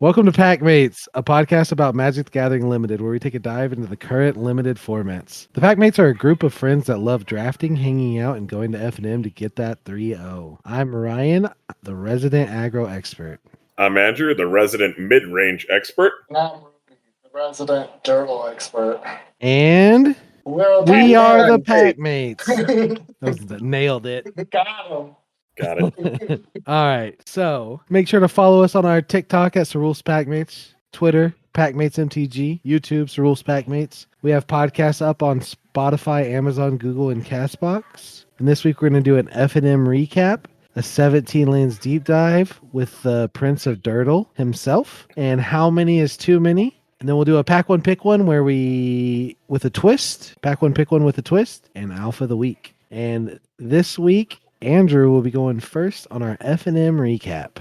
Welcome to Packmates, a podcast about Magic the Gathering Limited, where we take a dive into the current limited formats. The Packmates are a group of friends that love drafting, hanging out, and going to F&M to get that 3-0. I'm Ryan, the resident aggro expert. I'm Andrew, the resident mid-range expert. And I'm Robi, the resident durable expert. And we are the Packmates. Nailed it. Got him. Got it. All right, so make sure to follow us on our TikTok at Cerule's Packmates, Twitter, Packmates MTG, YouTube, Cerule's Packmates. We have podcasts up on Spotify, Amazon, Google, and Castbox. And this week we're going to do an F&M recap, a 17 lands deep dive with the Prince of Dirtle himself, and how many is too many. And then we'll do a pack one, pick one with a twist, pack one, pick one with a twist, and alpha of the week. And this week, Andrew will be going first on our F&M recap.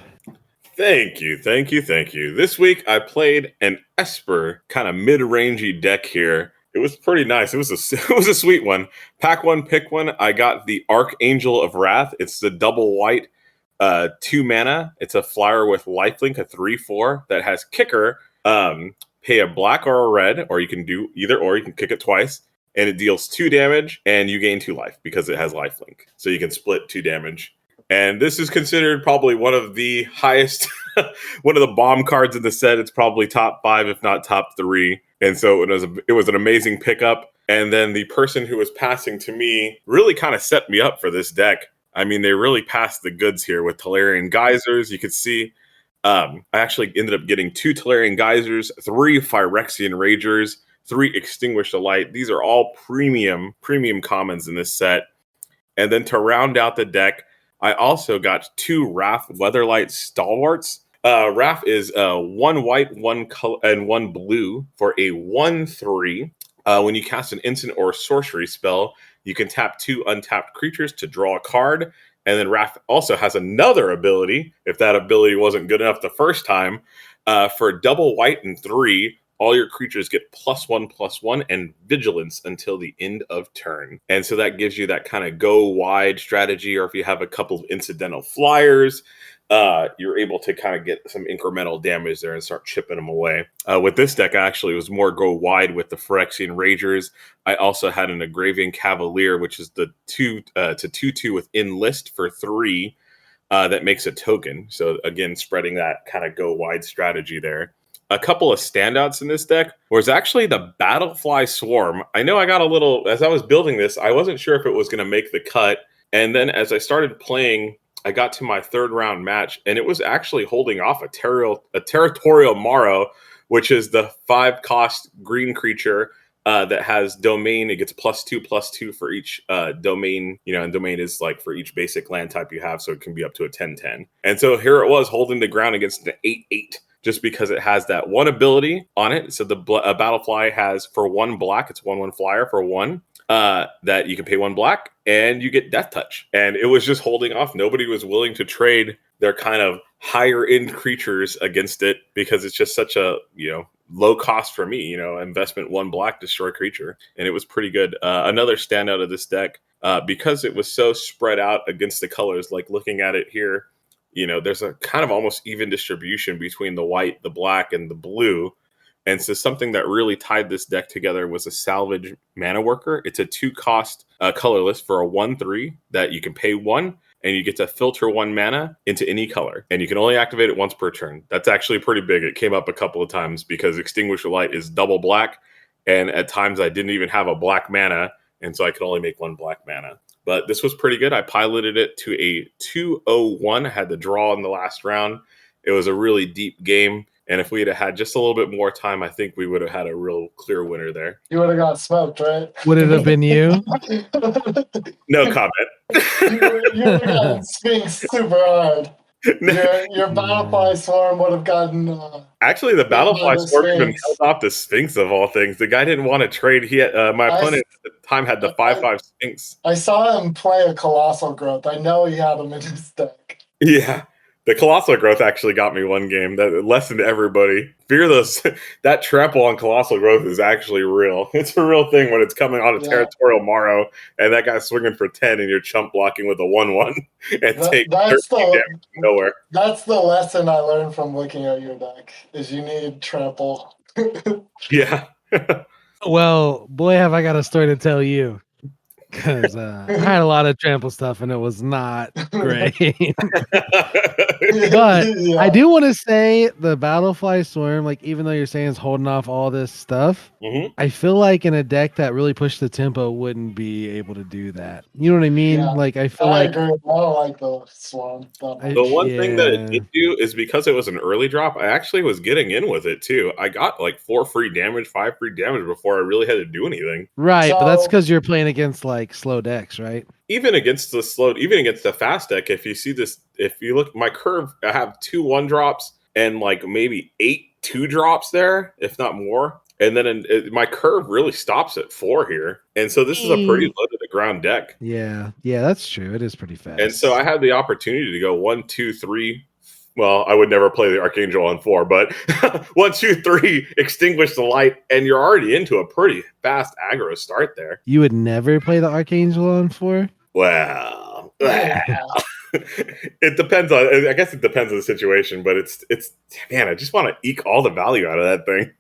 Thank you. This week I played an Esper kind of mid-rangey deck here. It was pretty nice. It was a sweet one. Pack one, pick one. I got the Archangel of Wrath. It's the double white, 2 mana. It's a flyer with lifelink, a 3/4 that has kicker. Pay a black or a red, or you can do either or. You can kick it twice. And it deals 2 damage, and you gain 2 life because it has lifelink. So you can split 2 damage. And this is considered probably one of the highest, one of the bomb cards in the set. It's probably top 5, if not top 3. And so it was an amazing pickup. And then the person who was passing to me really kind of set me up for this deck. I mean, they really passed the goods here with Tolarian Geysers. You could see I actually ended up getting 2 Tolarian Geysers, 3 Phyrexian Ragers, 3 Extinguish the Light. These are all premium commons in this set. And then to round out the deck, I also got 2 Wrath Weatherlight Stalwarts. Wrath is 1 white, 1 color, and 1 blue for a 1/3. When you cast an instant or sorcery spell, you can tap 2 untapped creatures to draw a card. And then Wrath also has another ability, if that ability wasn't good enough the first time, for double white and 3. All your creatures get +1/+1 and vigilance until the end of turn. And so that gives you that kind of go wide strategy, or if you have a couple of incidental flyers, you're able to kind of get some incremental damage there and start chipping them away. With this deck, actually, it was more go wide with the Phyrexian Ragers. I also had an Agravian Cavalier, which is the 2/2 with Enlist for 3 that makes a token. So again, spreading that kind of go wide strategy there. A couple of standouts in this deck was actually the Battlefly Swarm. I know I got a little, as I was building this, I wasn't sure if it was going to make the cut. And then as I started playing, I got to my 3rd round match, and it was actually holding off a Territorial Morrow, which is the 5-cost green creature that has domain. It gets +2/+2 for each domain, and domain is like for each basic land type you have, so it can be up to a 10/10. And so here it was holding the ground against an 8/8. Just because it has that 1 ability on it. So the Battlefly has for 1 black, it's 1/1 flyer for 1, that you can pay 1 black and you get Death Touch. And it was just holding off. Nobody was willing to trade their kind of higher end creatures against it because it's just such a, low cost for me, investment 1 black, destroy creature. And it was pretty good. Another standout of this deck, because it was so spread out against the colors, like looking at it here, there's a kind of almost even distribution between the white, the black, and the blue. And so something that really tied this deck together was a Salvage Mana Worker. It's a 2-cost colorless for a 1/3 that you can pay 1, and you get to filter 1 mana into any color. And you can only activate it once per turn. That's actually pretty big. It came up a couple of times because Extinguish the Light is double black, and at times I didn't even have a black mana, and so I could only make 1 black mana. But this was pretty good. I piloted it to a 2/01. I had the draw in the last round. It was a really deep game. And if we had just a little bit more time, I think we would have had a real clear winner there. You would have got smoked, right? Would it have been you? No comment. You would have gotten Sphinx super hard. Your Battlefly Swarm would have gotten... Actually, the Battlefly Swarm even held off the Sphinx of all things. The guy didn't want to trade. He had, my opponent at the time had the 5/5 Sphinx. I saw him play a Colossal Growth. I know he had him in his deck. Yeah. The Colossal Growth actually got me one game that lessened everybody. Fear those. That trample on Colossal Growth is actually real. It's a real thing when it's coming on a territorial Morrow and that guy's swinging for 10 and you're chump blocking with a 1/1 and take 13 damage from nowhere. That's the lesson I learned from looking at your deck, is you need trample. Yeah. Well, boy, have I got a story to tell you. Because I had a lot of trample stuff and it was not great. But I do want to say the Battlefly Swarm, like even though you're saying it's holding off all this stuff, I feel like in a deck that really pushed the tempo wouldn't be able to do that. You know what I mean? Yeah, like I feel I like agree. I don't like the Swarm. The one thing that it did do is because it was an early drop, I actually was getting in with it too. I got like 4 free damage, 5 free damage before I really had to do anything. Right, but that's because you're playing against like slow decks, right? Even against the fast deck, if you see this, if you look my curve, I have 2 1-drops and like maybe 8 2-drops there, if not more. And then my curve really stops at 4 here. And so this is a pretty low to the ground deck. Yeah, that's true. It is pretty fast. And so I had the opportunity to go 1, 2, 3. Well, I would never play the Archangel on 4, but 1, 2, 3, extinguish the light, and you're already into a pretty fast aggro start there. You would never play the Archangel on 4? Well. It depends on. I guess it depends on the situation, but it's. Man, I just want to eke all the value out of that thing.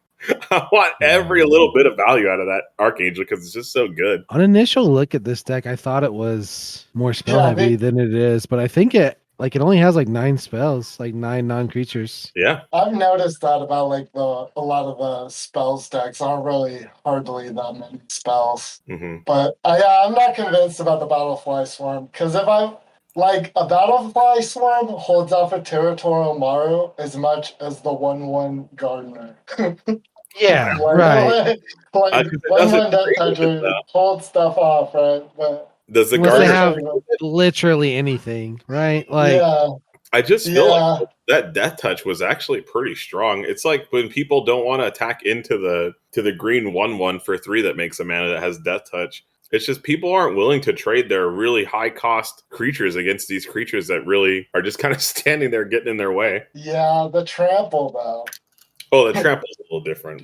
I want every little bit of value out of that Archangel because it's just so good. On initial look at this deck, I thought it was more spell heavy than it is, but I think it only has like 9 spells, like 9 non-creatures. Yeah, I've noticed that about like a lot of the spells decks aren't really hardly that many spells. But I'm not convinced about the Battlefly Swarm because if I like a Battlefly Swarm holds off a Territorial Maru as much as the 1/1 Gardener. Yeah, right. Like 1/1 Death Toucher holds stuff off, right? But does the Gardener have literally anything, right? Like, I just feel like that Death Touch was actually pretty strong. It's like when people don't want to attack into the green 1/1 for 3 that makes a mana that has Death Touch. It's just people aren't willing to trade their really high cost creatures against these creatures that really are just kind of standing there getting in their way. Yeah, the trample though. Oh, the trample's a little different.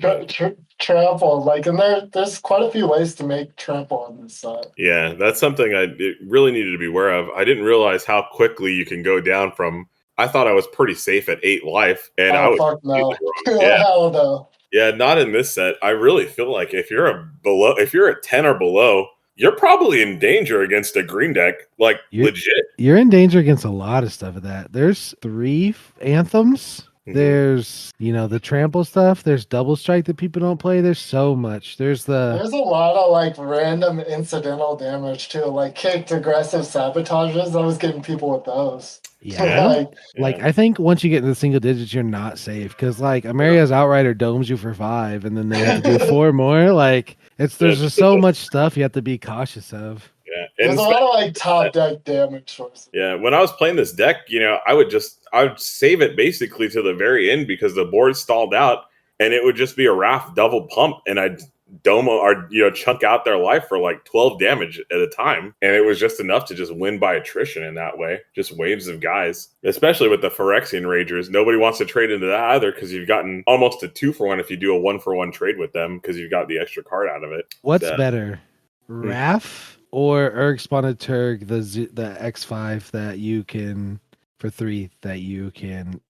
Trample, like, and there's quite a few ways to make trample on this side. Yeah, that's something I really needed to be aware of. I didn't realize how quickly you can go down from. I thought I was pretty safe at 8 life, and I was fuck no. Hell no. Yeah, not in this set. I really feel like if you're a 10 or below, you're probably in danger against a green deck, like legit. You're in danger against a lot of stuff of that. There's 3 anthems. There's, the trample stuff. There's double strike that people don't play. There's so much. There's a lot of like random incidental damage too, like kicked aggressive sabotages. I was getting people with those. Yeah. I think once you get into the single digits, you're not safe because like Amaria's Outrider domes you for 5 and then they have to do 4 more. Like there's just so much stuff you have to be cautious of. Yeah, there's a lot of like top deck damage sources. Yeah, when I was playing this deck, I would save it basically to the very end because the board stalled out, and it would just be a Wrath double pump, and I'd dome or chunk out their life for like 12 damage at a time, and it was just enough to just win by attrition in that way. Just waves of guys, especially with the Phyrexian Ragers. Nobody wants to trade into that either because you've gotten almost a 2-for-1 if you do a 1-for-1 trade with them because you've got the extra card out of it. What's better, Wrath? Or Urg Spawner Turg, the X5 that you can, for 3, that you can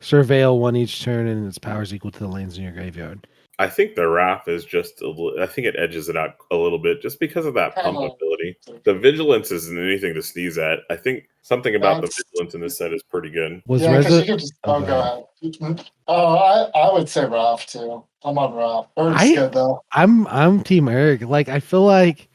surveil 1 each turn and its power is equal to the lands in your graveyard. I think the Wrath is just I think it edges it out a little bit just because of that pump ability. The Vigilance isn't anything to sneeze at. I think something about the Vigilance in this set is pretty good. Because you could just go ahead. I would say Wrath too. I'm on Wrath. Urg's good though. I'm Team Urg. Like I feel like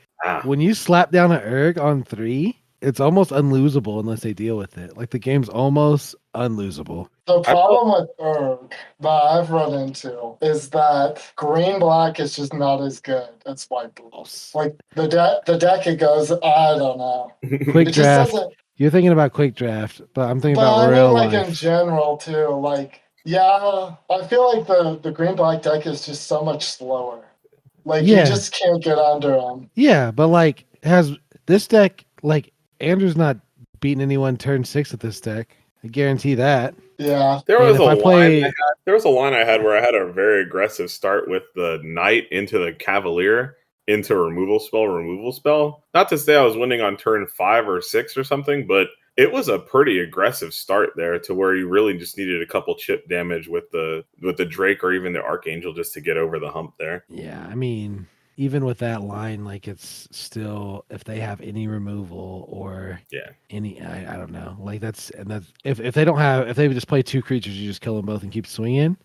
when you slap down an Urg on 3, it's almost unlosable unless they deal with it. Like the game's almost unlosable. The problem with Urg that I've run into is that green-black is just not as good as white-blue. Like the deck it goes, I don't know. Quick draft. You're thinking about quick draft, but I'm thinking about real life. In general too. Like, yeah, I feel like the green-black deck is just so much slower. Like, you just can't get under them. Yeah, but has this deck, Andrew's not beating anyone turn 6 with this deck. I guarantee that. Yeah. There And was if a I line play, there was a line I had where I had a very aggressive start with the knight into the cavalier into removal spell. Not to say I was winning on turn 5 or 6 or something, but it was a pretty aggressive start there to where you really just needed a couple chip damage with the Drake or even the Archangel just to get over the hump there. yeah, I mean, even with that line, like it's still if they have any removal or Yeah. any, I don't know, like that's if they don't have if they just play 2 creatures, you just kill them both and keep swinging.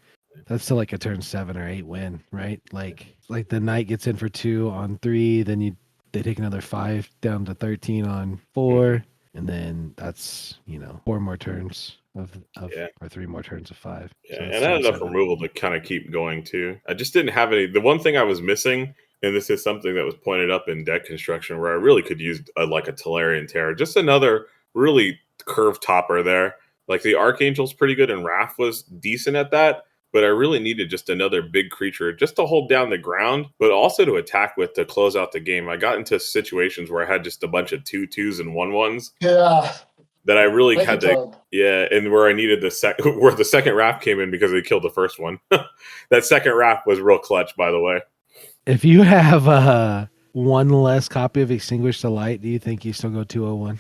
That's still like a turn 7 or 8 win, right? Like the knight gets in for 2 on 3, then they take another 5 down to 13 on 4, and then that's 4 more turns of Yeah. or 3 more turns of 5. Yeah, So and that's I had turn enough 7. removal to kind of keep going too. I just didn't have any. The one thing I was missing, and this is something that was pointed up in deck construction, where I really could use like a Tolarian Terror, just another really curve topper there. Like the Archangel's pretty good, and Wrath was decent at that. But I really needed just another big creature just to hold down the ground, but also to attack with to close out the game. I got into situations where I had just a bunch of 2/2s and 1/1s. Yeah. That I really Take had your to, time. yeah, and where I needed where the second raft came in because they killed the first one. That second raft was real clutch, by the way. If you have one less copy of Extinguish the Light, do you think you still go 201?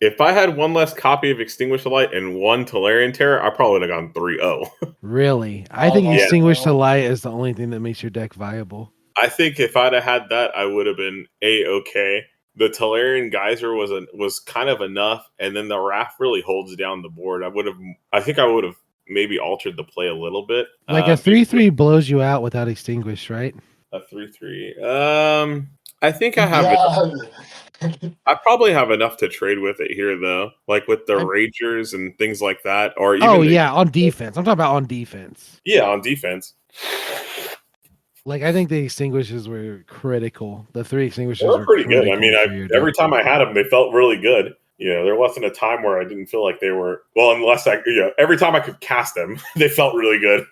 If I had one less copy of Extinguish the Light and one Tolarian Terror, I probably would have gone 3-0. Really? I think Yeah. Extinguish the Light is the only thing that makes your deck viable. I think if I'd have had that, I would have been okay. The Tolarian Geyser was kind of enough, and then the raft really holds down the board. I think I would have maybe altered the play a little bit. Like a 3/3 blows you out without Extinguish, right? A 3/3. I think I have. Yeah. I probably have enough to trade with it here, though, like with the I- Ragers and things like that, or even Oh yeah, on defense. I'm talking about on defense. yeah, on defense. Like I think the extinguishes were critical. The 3 extinguishes They were were pretty good. I mean, critical for your every deck. time I had them, they felt really good. There wasn't a time where I didn't feel like they were well, unless every time I could cast them, they felt really good.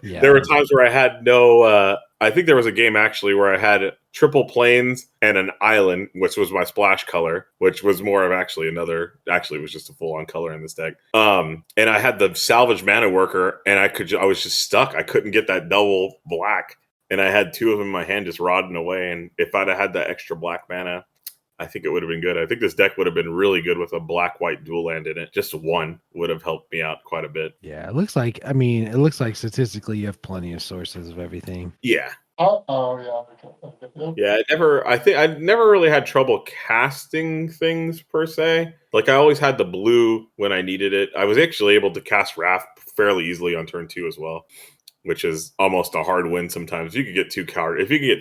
Yeah. There were times where I had no. I think there was a game actually where I had triple planes and an island, which was my splash color, which was more of actually it was just a full on color in this deck. And I had the salvage mana worker, and I was just stuck. I couldn't get that double black, and I had 2 of them in my hand just rotting away. And if I'd have had that extra black mana, I think it would have been good. I think this deck would have been really good with a black-white dual land in it. Just one would have helped me out quite a bit. Yeah, it looks like statistically you have plenty of sources of everything. Yeah. Oh yeah. Okay. Yeah, I think I never really had trouble casting things per se. Like I always had the blue when I needed it. I was actually able to cast Wrath fairly easily on turn 2 as well, which is almost a hard win sometimes. If you could get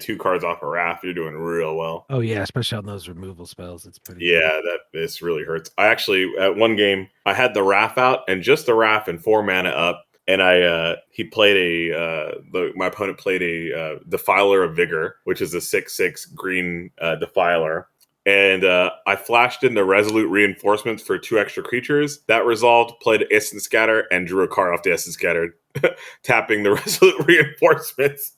2 cards off a Wrath, you're doing real well. Oh yeah, especially on those removal spells. It's pretty Yeah, this really hurts. I actually at one game I had the Wrath out and just the Wrath and 4 mana up. And my opponent played a Defiler of Vigor, which is a 6/6 green Defiler. And I flashed in the Resolute Reinforcements for 2 extra creatures. That resolved, played Essence Scatter, and drew a card off the Essence Scatter, tapping the Resolute Reinforcements.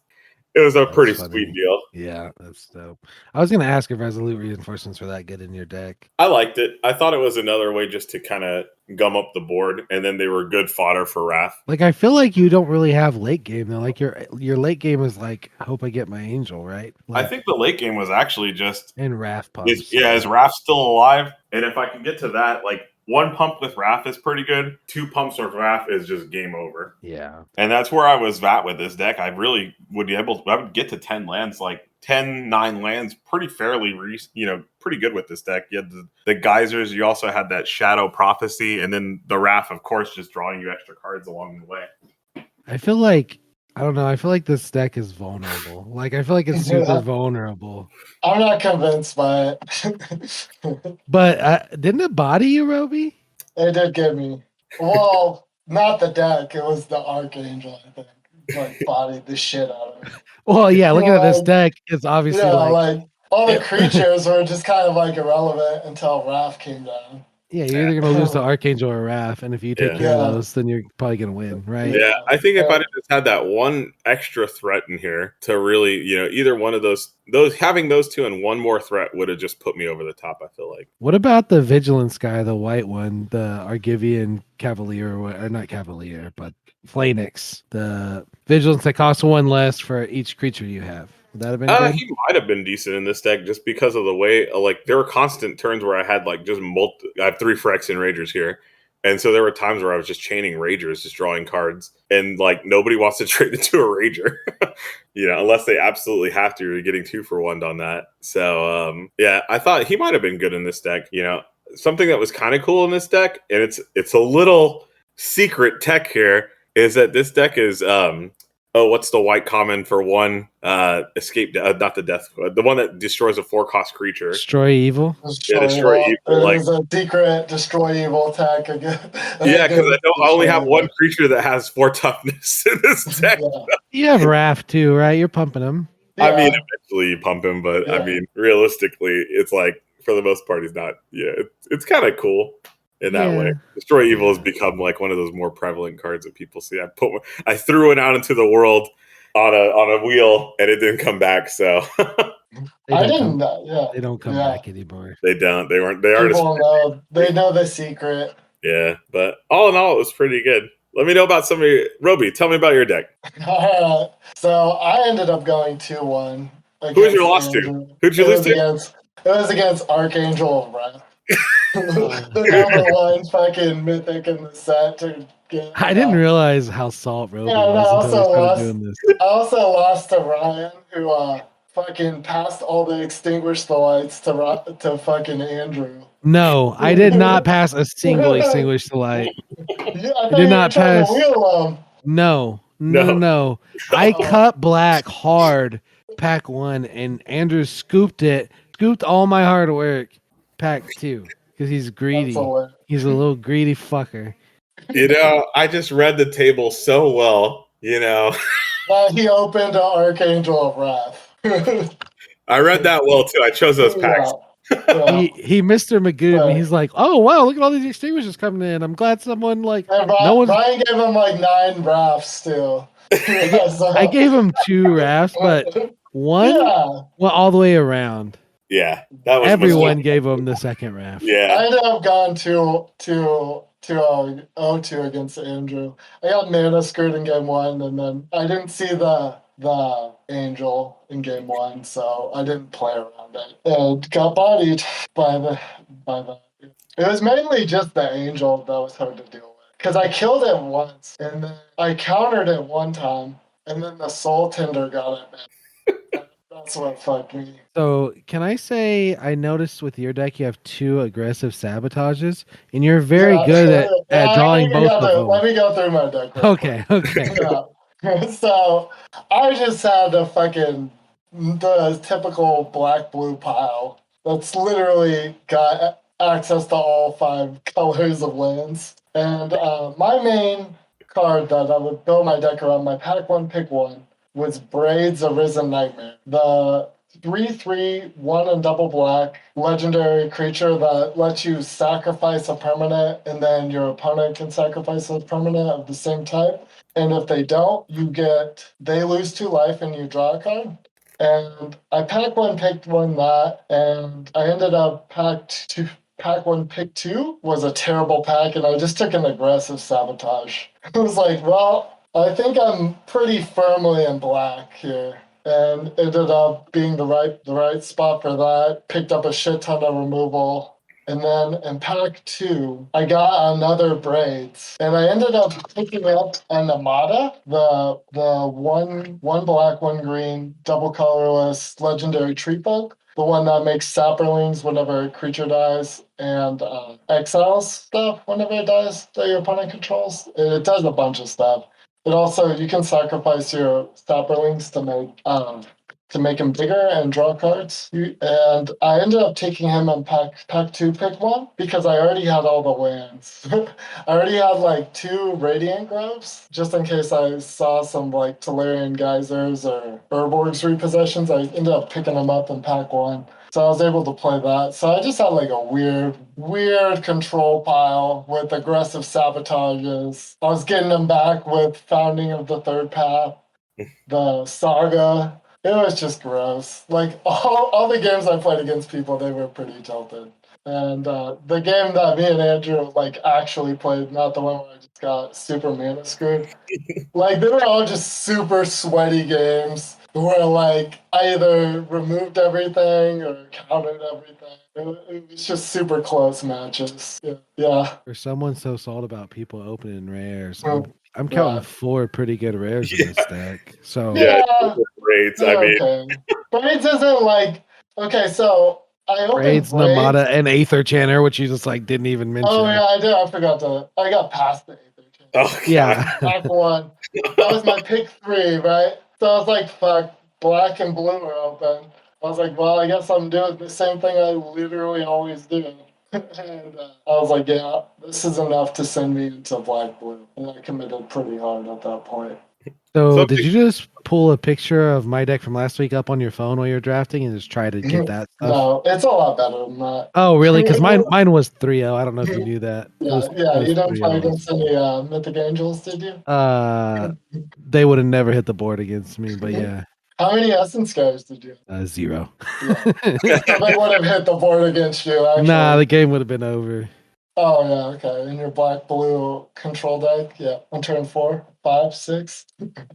It was a pretty sweet deal. Yeah, that's dope. I was gonna ask if Resolute Reinforcements were that good in your deck. I liked it. I thought it was another way just to kind of gum up the board, and then they were good fodder for Wrath. Like I feel like you don't really have late game though. Like your late game is like hope I get my angel, right? Like, I think the late game was actually just and Wrath pumps. is Wrath still alive? And if I can get to that, like 1 pump with Wrath is pretty good. 2 pumps with Wrath is just game over. Yeah. And that's where I was at with this deck. I really would be able to, I would get to 10 lands, like 9 lands pretty fairly, pretty good with this deck. You had the geysers, you also had that Shadow Prophecy, and then the Wrath, of course, just drawing you extra cards along the way. I feel like I don't know. I feel like this deck is vulnerable. Like I feel like it's super vulnerable. I'm not convinced by it. But didn't it body you, Robi? It did get me. Well, not the deck. It was the Archangel, I think. Like bodied the shit out of it. Well, yeah. Looking at this deck, it's obviously like all the creatures were just kind of like irrelevant until Wrath came down. Yeah, you're either gonna lose to Archangel or Wrath, and if you take Yeah. care of Yeah. those, then you're probably gonna win, right? Yeah, I think if I'd have just had that one extra threat in here to really, either one of those having those two and one more threat would have just put me over the top, I feel like. What about the Vigilance guy, the white one, the Argivian Cavalier, or not Cavalier, but Phoenix, the Vigilance that costs one less for each creature you have? Would that have been good? He might have been decent in this deck just because of the way, like, there were constant turns where I had, like, I have 3 Phyrexian Ragers here. And so there were times where I was just chaining Ragers, just drawing cards. And, like, nobody wants to trade into a Rager, unless they absolutely have to. You're getting 2 for 1 on that. So, yeah, I thought he might have been good in this deck. Something that was kind of cool in this deck, and it's a little secret tech here, is that this deck is what's the white common for 1 escape? Not the death, the one that destroys a 4-cost creature. Destroy evil. Destroy evil. It is a secret destroy evil attack again. Yeah, because I only have 1 creature that has 4 toughness in this deck. Yeah. You have Wrath too, right? You're pumping them. Yeah. I mean, eventually you pump him, but Yeah. I mean, realistically, it's like for the most part, he's not. Yeah, it's kind of cool in that way. Destroy Evil has become like one of those more prevalent cards that people see. I threw it out into the world on a wheel, and it didn't come back. So They They don't come back anymore. they don't. They weren't. They aren't. People know. They know the secret. Yeah, but all in all, it was pretty good. Let me know about some of your Robi. Tell me about your deck. All right. So I ended up going 2-1. Who was your loss to? Who'd you lose to? It was against Archangel of Wrath. The number 1 fucking mythic in the set to get. I didn't realize how salt Robi was until we started doing this. I also lost to Ryan, who fucking passed all the extinguish the lights to fucking Andrew. No, I did not pass a single extinguish the light. Yeah, I did not pass. No. No. I cut black hard pack 1, and Andrew scooped all my hard work pack 2 because he's greedy. He's a little greedy fucker. I just read the table so well. He opened an Archangel of Wrath. I read that well too. I chose those packs. Yeah. He Mr. Magoo, and he's like, oh wow, look at all these extinguishers coming in. I'm glad someone Ryan gave him like 9 rafts too. I gave him 2 rafts, but one went all the way around. Yeah, that was everyone gave him the second raft. Yeah, I ended up going 2-0-2 against Andrew. I got mana screwed in game 1, and then I didn't see the angel in game 1, so I didn't play around it. And got bodied by the. It was mainly just the angel that was hard to deal with. Because I killed it once, and then I countered it one time, and then the soul tender got it back. That's what fucked me. So can I say I noticed with your deck you have 2 aggressive sabotages, and you're very good at drawing both of them. Let me go through my deck. Okay. Yeah. So I just had the typical black-blue pile that's literally got access to all 5 colors of lands. And my main card that I would build my deck around, my pack 1, pick 1, was Braid's Arisen Nightmare. The 3/3, 1 and double black legendary creature that lets you sacrifice a permanent, and then your opponent can sacrifice a permanent of the same type. And if they don't, they lose 2 life and you draw a card. And I pack 1, picked 1 that, and I ended up pack 1, pick 2 was a terrible pack, and I just took an aggressive sabotage. It was like, well, I think I'm pretty firmly in black here, and ended up being the right spot for that. Picked up a shit ton of removal, and then in pack 2, I got another Braids, and I ended up picking up an Amada, the one black, 1 green, double colorless legendary tree folk. The one that makes Sapperlings whenever a creature dies, and exiles stuff whenever it dies that your opponent controls. It does a bunch of stuff. It also, you can sacrifice your Sapperlings to make him bigger and draw cards. And I ended up taking him in pack 2, pick 1, because I already had all the lands. I already had like 2 Radiant Groves, just in case I saw some like Tolarian Geysers or Urborg's repossessions. I ended up picking them up in pack 1. So I was able to play that. So I just had like a weird control pile with aggressive sabotages. I was getting them back with Founding of the Third Path, the Saga. It was just gross. Like all the games I played against people, they were pretty tilted. And the game that me and Andrew like actually played, not the one where I just got super mana screwed. Like they were all just super sweaty games where like I either removed everything or countered everything. It was just super close matches. Yeah. For someone so salt about people opening rares, Well, I'm counting yeah. 4 pretty good rares in this deck. So Yeah, Yeah. Braids. I mean, Okay. Braids isn't like okay. So I opened Braids, Braids. Namada, and Aether Channer, which you just like didn't even mention. Oh yeah, I did. I forgot to. I got past the Aether Chain. oh Yeah. Pack one. That was my pick 3, right? So I was like, fuck, black and blue are open. I was like, well, I guess I'm doing the same thing I literally always do. And I was like, yeah, this is enough to send me into black blue. And I committed pretty hard at that point. So did you just pull a picture of my deck from last week up on your phone while you're drafting and just try to get that stuff? No, it's a lot better than that. Oh, really? Because mine was 3-0. I don't know if you knew that. Yeah, you didn't play 3-0. against any Mythic Angels, did you? They would have never hit the board against me, but yeah. How many Essence Guys did you have? 0. Yeah. So they would have hit the board against you, actually. Nah, the game would have been over. Oh, yeah, okay. In your black-blue control deck, yeah, on turn 4, 5, 6.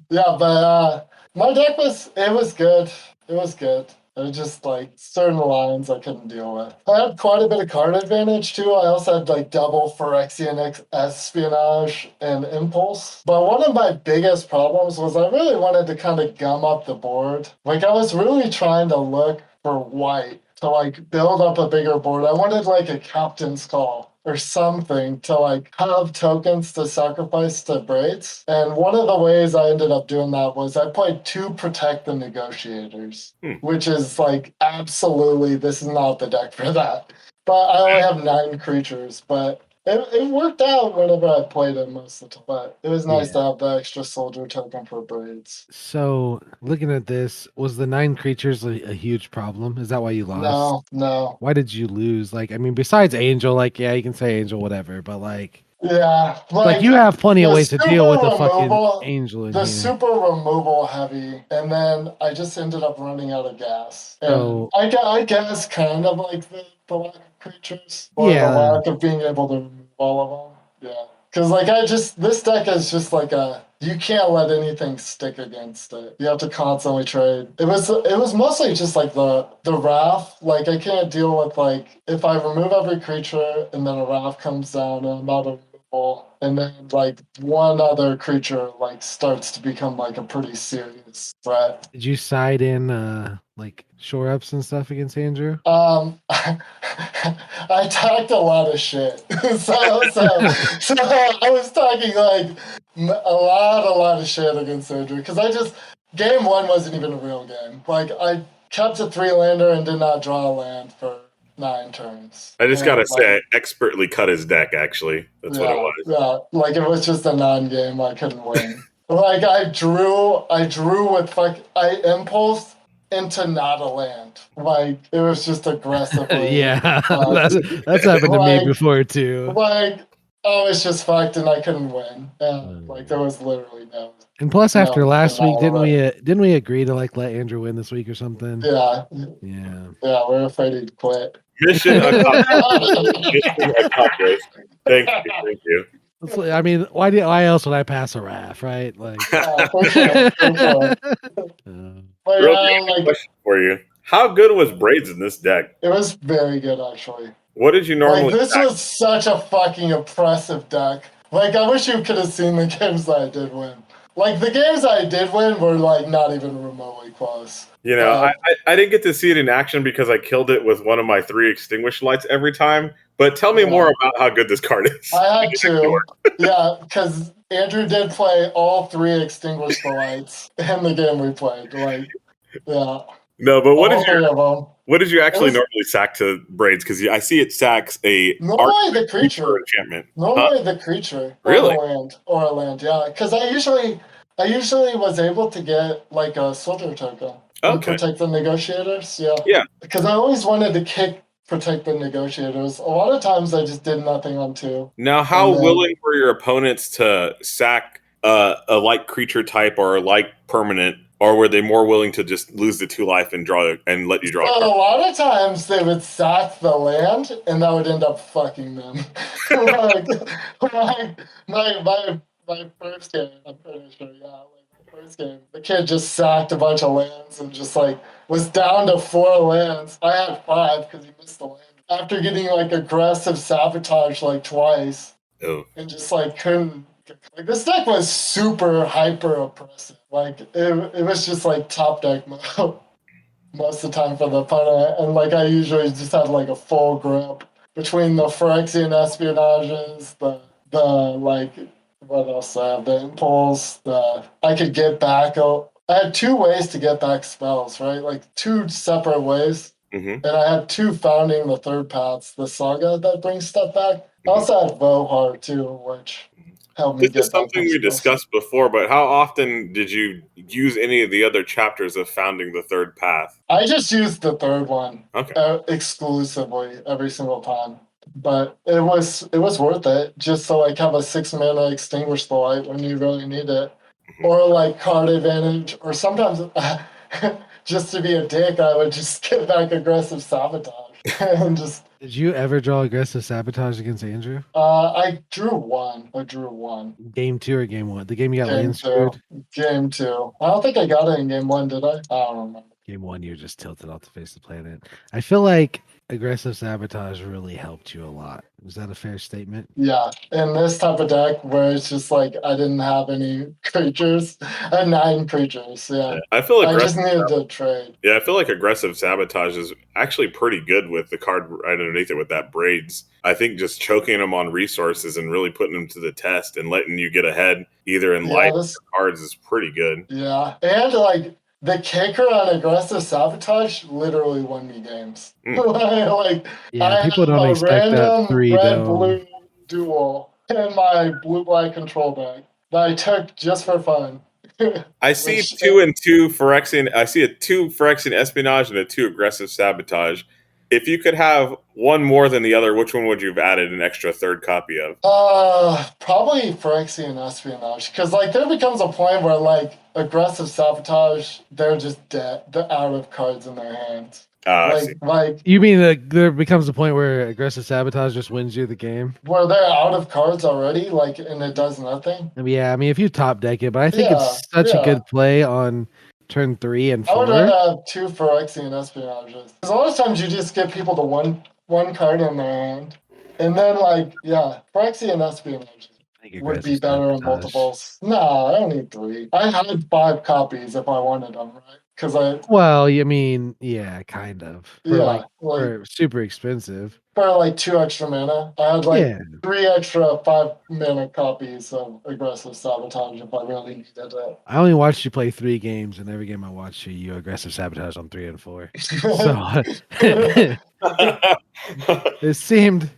Yeah, but my deck was good. It was good. It was just like certain lines I couldn't deal with. I had quite a bit of card advantage too. I also had like double Phyrexian Espionage and Impulse. But one of my biggest problems was I really wanted to kind of gum up the board. Like I was really trying to look for white to like build up a bigger board. I wanted like a Captain's Call or something to like have tokens to sacrifice to Braids. And one of the ways I ended up doing that was I played 2 Protect the Negotiators, which is like absolutely, this is not the deck for that. But I only have 9 creatures, but it worked out whenever I played it most of the time. But it was nice to have the extra soldier token for Braids. So, looking at this, was the 9 creatures a huge problem? Is that why you lost? No. Why did you lose? Like, I mean, besides Angel, like, yeah, you can say Angel, whatever, but like, yeah, like you have plenty of ways to deal with the fucking removal, Angel in the here. super removal heavy, and then I just ended up running out of gas. And So- I guess kind of like the lack of creatures, or Yeah. the lack of being able to remove all of them. Yeah, because like this deck is just like you can't let anything stick against it. You have to constantly trade. It was mostly just like the Wrath. Like I can't deal with like if I remove every creature and then a Wrath comes down and I'm out of removal, and then like one other creature like starts to become like a pretty serious threat. Did you side in like shore ups and stuff against Andrew? I talked a lot of shit. so I was talking like a lot of shit against Andrew because game 1 wasn't even a real game. Like I kept a 3-lander and did not draw a land for 9 turns. I just gotta say, I expertly cut his deck. Actually, that's what it was. Yeah, like it was just a non-game. I couldn't win. Like I drew with I impulsed into not a land. Like it was just aggressively. Yeah, that's happened to me before too. Like I was just fucked and I couldn't win. And like there was literally no. And plus, after last week, didn't we agree to like let Andrew win this week or something? Yeah. Yeah. Yeah, we're afraid he'd quit. Mission accomplished. Mission accomplished. Thank you. I mean, why else would I pass a RAF, right? Like, For sure. But Real question for you: how good was Braids in this deck? It was very good, actually. What did you normally? Like this was such a fucking oppressive deck. Like I wish you could have seen the games that I did win. Like the games I did win were like not even remotely close. You know, I didn't get to see it in action because I killed it with one of my 3 extinguished lights every time. But tell me more about how good this card is. I had to. Yeah, because Andrew did play all 3 extinguished the lights in the game we played. Like, yeah. No, but what did you actually normally sack to Braids? Because I see it sacks a normally the creature enchantment. Normally the creature. Really? Or a land, yeah. Because I usually I usually was able to get like a soldier token and Okay. protect the negotiators. Yeah. Yeah. Because I always wanted to protect the negotiators. A lot of times I just did nothing on 2. Now, how And then- willing were your opponents to sack a like creature type or a like permanent, or were they more willing to just lose the 2 life and draw and let you draw a So a card? lot of times they would sack the land, and that would end up fucking them. My first game, I'm pretty sure, yeah, like my first game, the kid just sacked a bunch of lands and just like was down to 4 lands. I had 5 because he missed the land after getting like aggressive sabotage like twice, Oh. and just like couldn't. Like this deck was super hyper oppressive. Like it was just like top deck mode most of the time for the opponent, and like I usually just had like a full grip between the Phyrexian espionages, the like what else I have, the impulse, I could get back. I had 2 ways to get back spells, right? Like 2 separate ways. Mm-hmm. And I had 2 founding the third paths, the saga that brings stuff back. I also had Vohar too, which helped me This get is something back we spells. discussed before, but how often did you use any of the other chapters of Founding the Third Path? I just used the third one Okay. exclusively every single time. But it was worth it just to like have a 6 mana extinguish the light when you really need it, or like card advantage, or sometimes just to be a dick, I would just get back aggressive sabotage and just. Did you ever draw aggressive sabotage against Andrew? I drew 1. I drew 1. Game 2 or game 1? The game you got Game land 2. screwed? Game 2. I don't think I got it in game 1, did I? I don't remember. Game 1, you're just tilted off the face of the planet. I feel like aggressive sabotage really helped you a lot. Is that a fair statement? Yeah, in this type of deck where it's just like I didn't have any creatures, I had 9 creatures. Yeah, I feel I just aggressive. needed to trade. Yeah, I feel like aggressive sabotage is actually pretty good with the card right underneath it with that braids. I think just choking them on resources and really putting them to the test and letting you get ahead either in life or cards is pretty good. Yeah, and like the kicker on aggressive sabotage literally won me games. Like Yeah, I people have don't a expect that random 3 dome. red-blue duel in my blue-black control deck that I took just for fun. I see 2 and 2 Phyrexian. I see a 2 Phyrexian espionage and a 2 aggressive sabotage. If you could have one more than the other, which one would you have added an extra third copy of? Probably Phyrexian espionage, because like there becomes a point where like aggressive sabotage, they're just dead, they're out of cards in their hands. Like you mean that there becomes a point where aggressive sabotage just wins you the game? Where they're out of cards already, like, and it does nothing. I mean, yeah, I mean, if you top deck it, but I think it's such a good play on turn 3 and 4. I would rather have 2 Phyrexian espionages. Because a lot of times you just get people to one card in their hand, and then like Phyrexian espionage would be better in multiples. No, I don't need 3. I had 5 copies if I wanted them, right? Because well, I mean, yeah, kind of. For for super expensive. For like 2 extra mana, I had like 3 extra 5 mana copies of aggressive sabotage if I really needed it. I only watched you play 3 games, and every game I watched you aggressive sabotage on 3 and 4. So it seemed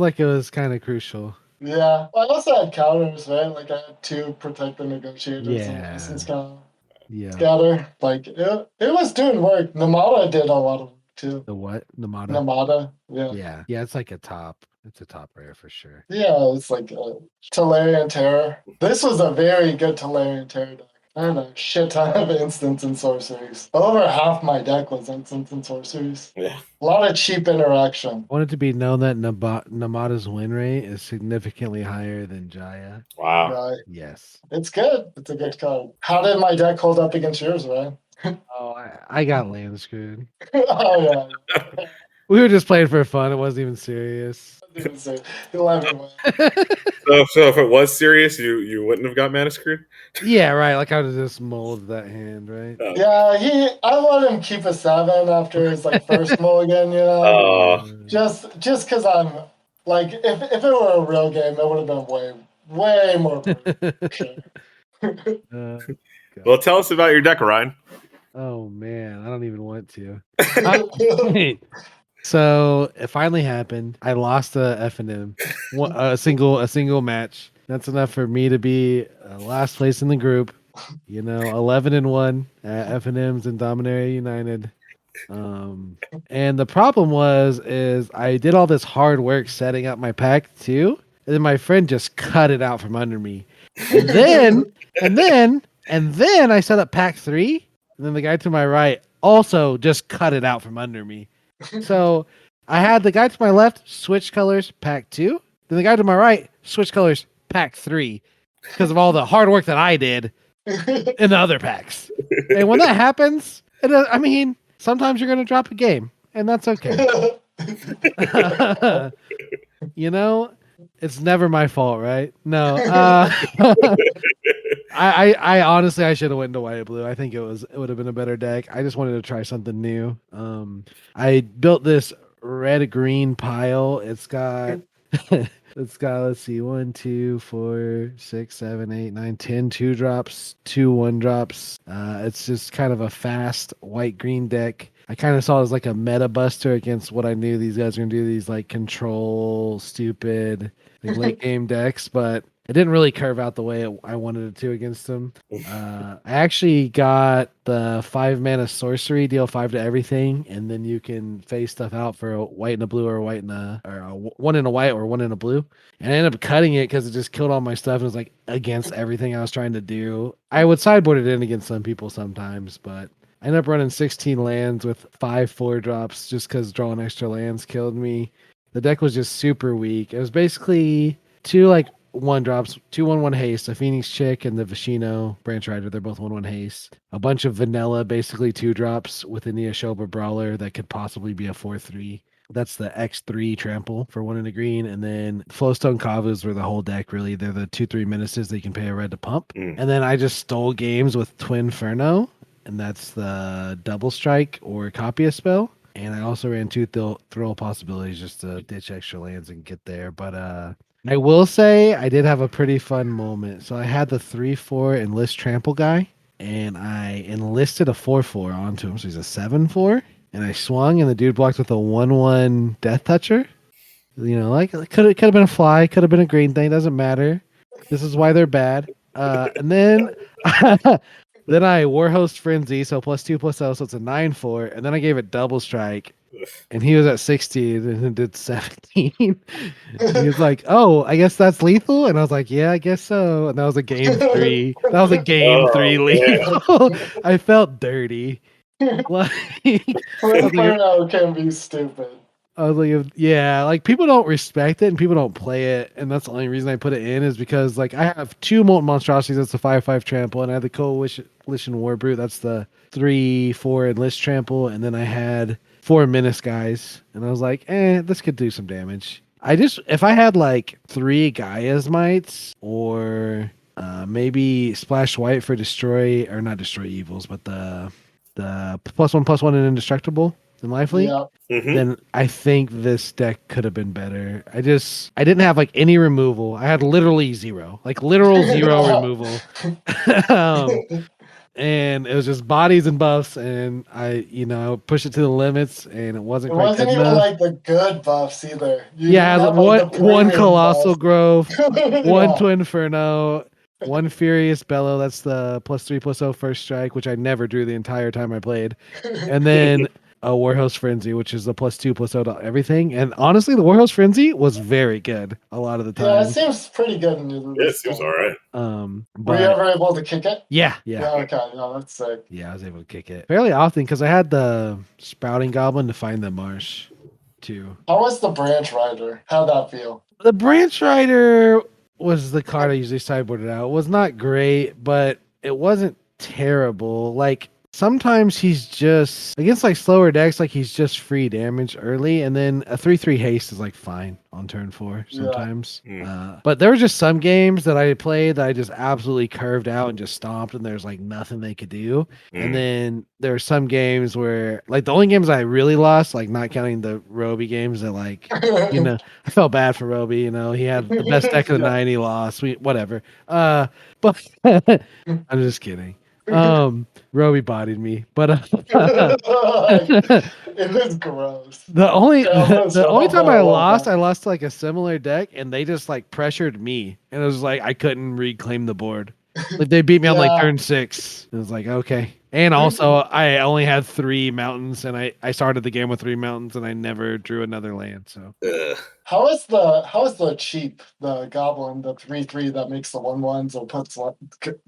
like it was kind of crucial. Yeah, I also had counters, right? Like I had 2 protect the negotiators and license counter. Yeah. Scatter. Like it was doing work. Namada did a lot of work too. The what? Namada? Namada. Yeah. Yeah. Yeah, it's like a top. It's a top rare for sure. Yeah, it's like a Tolarian Terror. This was a very good Tolarian Terror deck. I had a shit ton of instants and sorceries. Over half my deck was instants and sorceries. Yeah. A lot of cheap interaction. I want it to be known that Namada's win rate is significantly higher than Jaya. Wow. Right. Yes. It's good. It's a good card. How did my deck hold up against yours, Ryan? Oh, I got land screwed. Oh, yeah. We were just playing for fun. It wasn't even serious. 11 wins. So if it was serious, you wouldn't have got mana screwed? Yeah, right. Like I would just mold that hand, right? Yeah, I let him keep a 7 after his like first mulligan, you know. Just because I'm like, if it were a real game, it would have been way more. Well, tell us about your deck, Ryan. Oh man, I don't even want to. So it finally happened. I lost a F&M, a single match. That's enough for me to be last place in the group. 11-1 at F&M's and Dominaria United. And the problem is I did all this hard work setting up my pack too, and then my friend just cut it out from under me. And then I set up pack 3, and then the guy to my right also just cut it out from under me. So I had the guy to my left switch colors pack 2, then the guy to my right switch colors pack 3 because of all the hard work that I did in the other packs. And when that happens, sometimes you're going to drop a game, and that's okay. It's never my fault, right? No. I honestly, I should have went to white blue. I think it would have been a better deck. I just wanted to try something new. I built this red green pile. It's got let's see, 1, 2, 4, 6, 7, 8, 9, 10 2-drops, 2 1-drops. It's just kind of a fast white green deck. I kind of saw it as like a meta buster against what I knew these guys were gonna do, these like control stupid late game decks, but it didn't really curve out the way I wanted it to against them. I actually got the 5-mana sorcery, deal 5 to everything, and then you can phase stuff out for a white and a blue, or a white and a 1 in a white or 1 in a blue. And I ended up cutting it because it just killed all my stuff. It was like against everything I was trying to do. I would sideboard it in against some people sometimes, but I ended up running 16 lands with 5 4-drops just because drawing extra lands killed me. The deck was just super weak. It was basically 2 1-drops, 2 1/1 haste, a Phoenix Chick and the Vishino Branch Rider. They're both 1/1 haste. A bunch of vanilla, basically 2-drops with a Neoshoba Brawler that could possibly be a 4/3. That's the X3 trample for 1 in a green. And then Flowstone Kavus were the whole deck, really. They're the 2/3 menaces that you can pay a red to pump. And then I just stole games with Twin Inferno, and that's the double strike or copy a spell. And I also ran 2 throw possibilities just to ditch extra lands and get there. But I will say I did have a pretty fun moment. So I had the 3/4 enlist trample guy, and I enlisted a 4/4 onto him. So he's a 7/4, and I swung, and the dude blocked with a 1/1 death toucher. Like it could have been a fly, could have been a green thing, doesn't matter. This is why they're bad. And then then I Warhost Frenzy, so +2/+0, so it's a 9/4, and then I gave it double strike. And he was at 16 and it did 17. He was like, "Oh, I guess that's lethal." And I was like, "Yeah, I guess so." And that was a game 3. That was a game 3 lethal. I felt dirty. Like, Inferno can be stupid. I was like, yeah, like people don't respect it and people don't play it, and that's the only reason I put it in is because like I have 2 Molten Monstrosities. That's the 5/5 trample, and I had the Coalition War Brute. That's the 3/4 enlist trample, and then I had 4 Menace guys, and I was like, this could do some damage. If I had like 3 Gaia's Mites or maybe Splash White for destroy, or not destroy evils, but the +1/+1 and indestructible and lively, then I think this deck could have been better. I didn't have like any removal. I had literally 0, like literal 0 removal. And it was just bodies and buffs, and I pushed it to the limits, and it wasn't quite good even enough. like the good buffs either. One Colossal buffs. Grove, 1 Twin Inferno, 1 Furious Bellow. That's the +3/+0 first strike, which I never drew the entire time I played, and then a Warhost Frenzy, which is the +2/+0 to everything. And honestly, the Warhost Frenzy was very good a lot of the time. Yeah, it seems pretty good. It seems all right. Were you ever able to kick it? Yeah. Okay, no, that's sick. Yeah, I was able to kick it fairly often because I had the Sprouting Goblin to find the marsh too. How was the Branch Rider? How'd that feel? The Branch Rider was the card I usually sideboarded out. It was not great, but it wasn't terrible. Like sometimes he's just against like slower decks, like he's just free damage early, and then a 3/3 haste is like fine on turn 4 sometimes. But there were just some games that I played that I just absolutely curved out and just stomped, and there's like nothing they could do. And then there are some games where like the only games I really lost, like not counting the Robi games, that like I felt bad for Robi. He had the best deck of the night, he lost. Whatever. But I'm just kidding. Robi bodied me, but it was gross. the only time I lost like a similar deck, and they just like pressured me, and it was like I couldn't reclaim the board. Like they beat me on like Yeah. turn 6. It was like, okay. And also I only had 3 mountains and I started the game with 3 mountains and I never drew another land. So Ugh. How is the cheap, the goblin, the 3/3 that makes the 1/1s or puts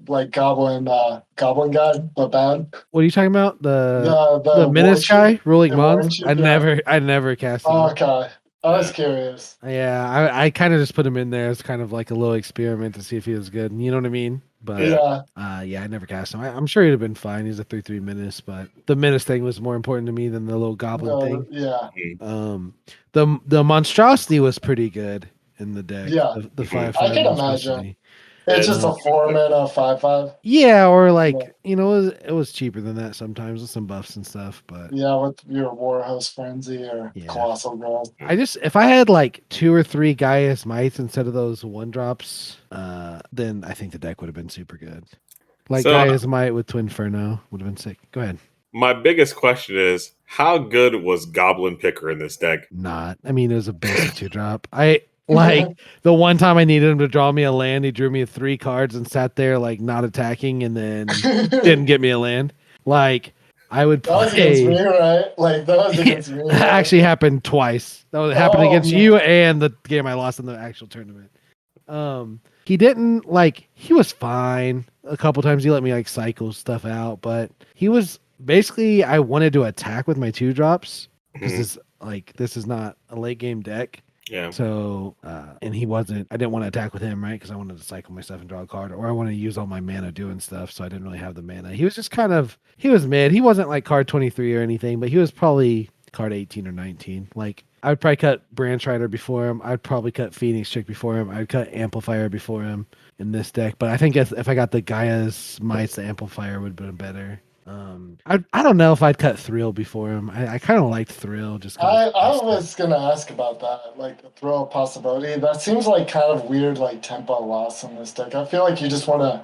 like goblin guy, the bad? what are you talking about? The The war Menace cheap, guy, ruling the war mons? cheap, yeah. I never cast him. Okay. I was curious. Yeah, I kind of just put him in there as kind of like a little experiment to see if he was good. You know what I mean? But Yeah. yeah, I never cast him. I'm sure he'd have been fine. He's a 3/3 menace, but the menace thing was more important to me than the little goblin thing. Yeah. The monstrosity was pretty good in the deck. Yeah. The 5/5 I can imagine. monstrosity. It's just a 4-mana 5/5. Yeah, or like Yeah. it was cheaper than that sometimes with some buffs and stuff. But Yeah, with your Warhost Frenzy or yeah, Colossal Growth. if I had like 2 or 3 Gaius Mites instead of those 1-drops, then I think the deck would have been super good. Like So- Gaius Mite with Twin Inferno would have been sick. Go ahead. My biggest question is, how good was Goblin Picker in this deck? Not. I mean, it was a basic 2-drop. I like the one time I needed him to draw me a land, he drew me 3 cards and sat there like not attacking, and then didn't get me a land. Like I would That was against me, play. right? Like that was against me. That Right? actually happened twice. That happened Oh, against man. you and the game I lost in the actual tournament. He didn't like. He was fine. A couple times he let me like cycle stuff out, but he was basically. I wanted to attack with my 2-drops because this is not a late game deck. Yeah. So, and he wasn't. I didn't want to attack with him, right? Because I wanted to cycle my stuff and draw a card, or I wanted to use all my mana doing stuff. So I didn't really have the mana. He was just kind of. He was mid. He wasn't like card 23 or anything, but he was probably card 18 or 19. Like I would probably cut Branch Rider before him. I'd probably cut Phoenix Chick before him. I'd cut Amplifier before him in this deck. But I think if I got the Gaia's Mites, the Amplifier would have been better. I don't know if I'd cut Thrill before him. I kind of liked Thrill. Just 'cause I was gonna ask about that, like the throw possibility. That seems like kind of weird, like tempo loss in this deck. I feel like you just want to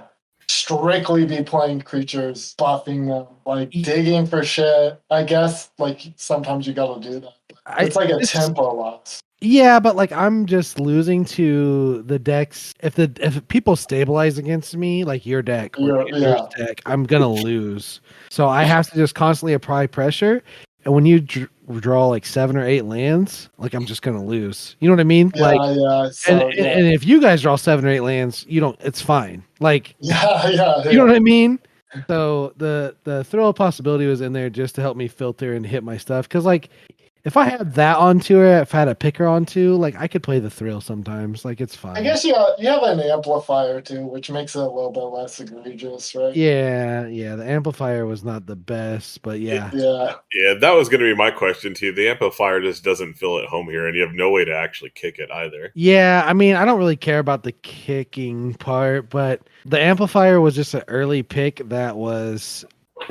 strictly be playing creatures, buffing them, like digging for shit. I guess like sometimes you gotta do that. It's like a tempo loss. Yeah, but like I'm just losing to the decks. If people stabilize against me, like your deck or your deck, I'm gonna lose. So I have to just constantly apply pressure. And when you draw like 7 or 8 lands, like I'm just gonna lose. You know what I mean? Yeah, like, yeah. So, and if you guys draw 7 or 8 lands, you don't. It's fine. Like, yeah. You know what I mean? So the throw possibility was in there just to help me filter and hit my stuff. Because like, if I had that onto it, if I had a picker onto, like I could play the thrill sometimes. Like it's fine. I guess you have an amplifier too, which makes it a little bit less egregious, right? Yeah. The amplifier was not the best, but yeah. Yeah, that was going to be my question too. The amplifier just doesn't feel at home here, and you have no way to actually kick it either. Yeah, I mean, I don't really care about the kicking part, but the amplifier was just an early pick that was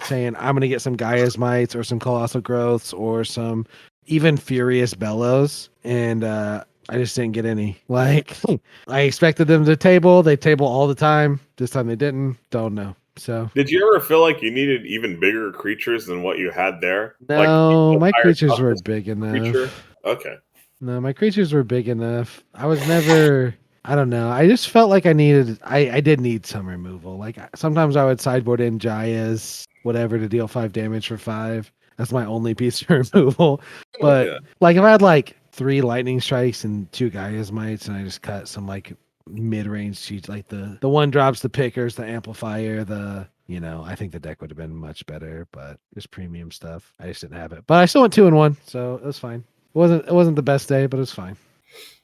saying I'm going to get some Gaia's Mites or some Colossal Growths or some even Furious Bellows, and I just didn't get any. Like, I expected them to table. They table all the time. This time they didn't. Don't know. So, did you ever feel like you needed even bigger creatures than what you had there? No, like, my creatures were big enough. Okay. No, my creatures were big enough. I was never. I don't know. I just felt like I needed. I did need some removal. Like sometimes I would sideboard in Jaya's whatever to deal 5 damage for 5. That's my only piece of removal. But like if I had like 3 lightning strikes and 2 Gaia's Mites, and I just cut some like mid-range cheats, like the 1-drops, the pickers, the amplifier, I think the deck would have been much better. But just premium stuff, I just didn't have it. But I still went 2-1, so it was fine. It wasn't the best day, but it was fine.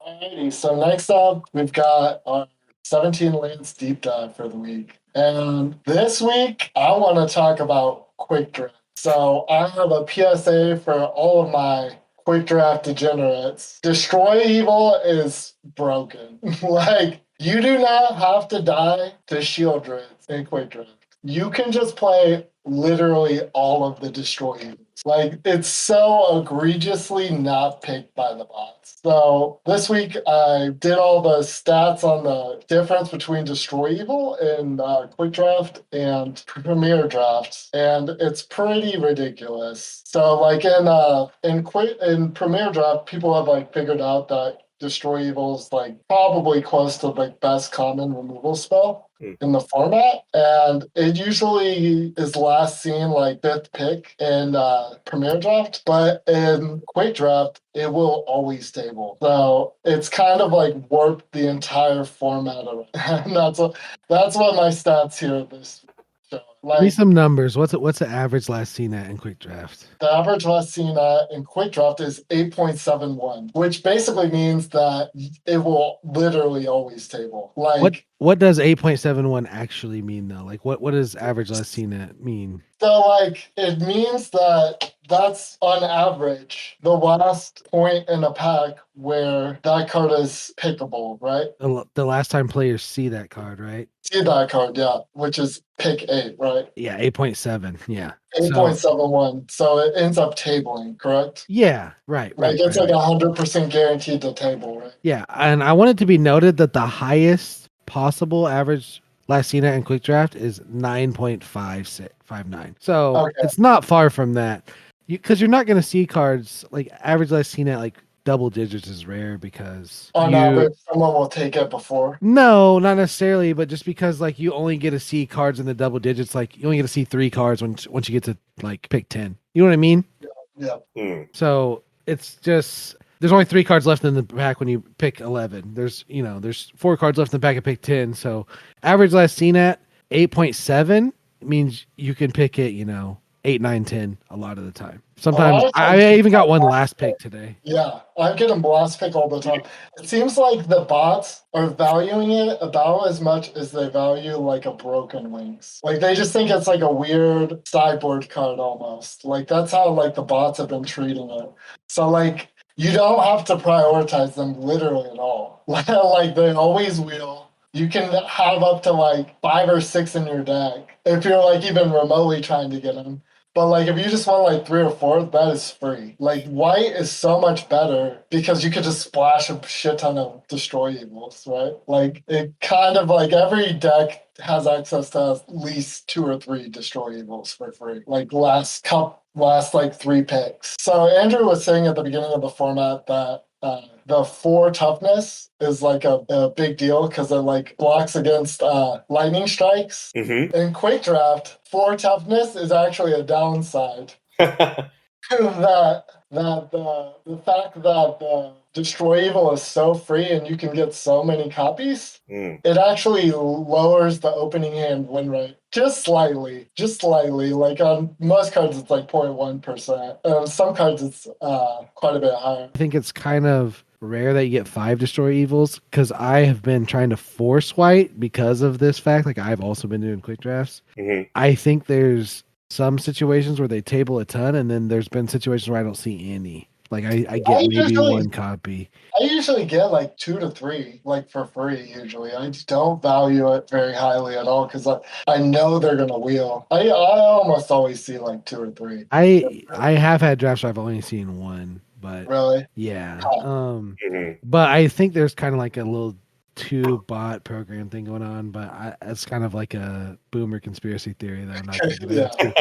Alrighty, so next up we've got our 17 lands deep dive for the week, and this week I want to talk about quick draft. So I have a PSA for all of my quick draft degenerates. Destroy Evil is broken. Like, you do not have to die to shield Drids in quick draft. You can just play literally all of the Destroy Evils. Like, it's so egregiously not picked by the bots. So this week I did all the stats on the difference between Destroy Evil in Quick Draft and Premier Draft, and it's pretty ridiculous. So like in Premier Draft, people have like figured out that Destroy Evil's like probably close to the best common removal spell in the format, and it usually is last seen like 5th pick in Premier Draft, but in Quick Draft it will always table. So it's kind of like warped the entire format of it. And that's what my stats here this show. Give me Like some numbers. What's the average last seen at in Quick Draft? the average last seen in Quick Draft is 8.71, which basically means that it will literally always table. Like What does 8.71 actually mean though? Like what does average last seen at mean? so, like it means that that's on average the last point in a pack where that card is pickable, right? The last time players see that card, right? See that card, yeah, which is pick 8, right? Yeah, 8.7. Yeah. 8.71. So it ends up tabling, correct? Yeah, right. Like it's right. like 100% guaranteed to table, right? Yeah, and I want it to be noted that the highest possible average last seen at in Quick Draft is 9.59. So Okay. it's not far from that. Because you're not going to see cards like average last seen at like double digits is rare because On average, someone will take it before. No, not necessarily, but just because like you only get to see cards in the double digits, like you only get to see 3 cards once you get to like pick 10. You know what I mean? Yeah. So it's just there's only 3 cards left in the pack when you pick 11. There's 4 cards left in the pack at pick 10. So average last seen at 8.7 means you can pick it, 8, 9, 10 a lot of the time. Sometimes I even got one last pick today. Yeah, I get them last pick all the time. It seems like the bots are valuing it about as much as they value like a Broken Wings. Like they just think it's like a weird sideboard card almost. Like that's how like the bots have been treating it. So like you don't have to prioritize them literally at all. Like they always will. You can have up to like 5 or 6 in your deck if you're like even remotely trying to get them. But like if you just want like 3 or 4, that is free. Like white is so much better because you could just splash a shit ton of Destroy Evils, right? Like it kind of like every deck has access to at least 2 or 3 Destroy Evils for free. Like last like 3 picks. So Andrew was saying at the beginning of the format that the 4 toughness is like a big deal because it like blocks against lightning strikes. In Quick Draft, 4 toughness is actually a downside. that the fact that the Destroy Evil is so free and you can get so many copies, it actually lowers the opening hand win rate just slightly. Like on most cards, it's like 0.1%. Some cards, it's quite a bit higher. I think it's kind of rare that you get 5 Destroy Evils because I have been trying to force white because of this fact. Like I've also been doing quick drafts. I think there's some situations where they table a ton, and then there's been situations where I don't see any. Like I get maybe 1 copy. I usually get like 2 to 3, like for free. Usually, I just don't value it very highly at all because I know they're gonna wheel. I almost always see like 2 or 3. I have had drafts where I've only seen 1, but really, yeah. But I think there's kind of like a little 2 bot program thing going on, but it's kind of like a boomer conspiracy theory that I'm not going to get into.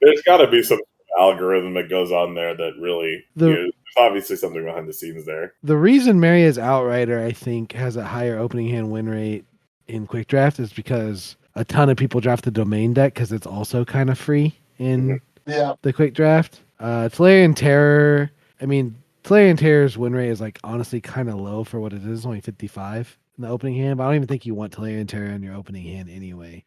There's got to be some algorithm that goes on there that really there's obviously something behind the scenes there. The reason Maria's Outrider I think has a higher opening hand win rate in Quick Draft is because a ton of people draft the domain deck because it's also kind of free in the Quick Draft. Tolarian Terror, Tolarian Terror's win rate is like honestly kind of low for what it is, only 55 in the opening hand, but I don't even think you want Tolarian Terror in your opening hand anyway.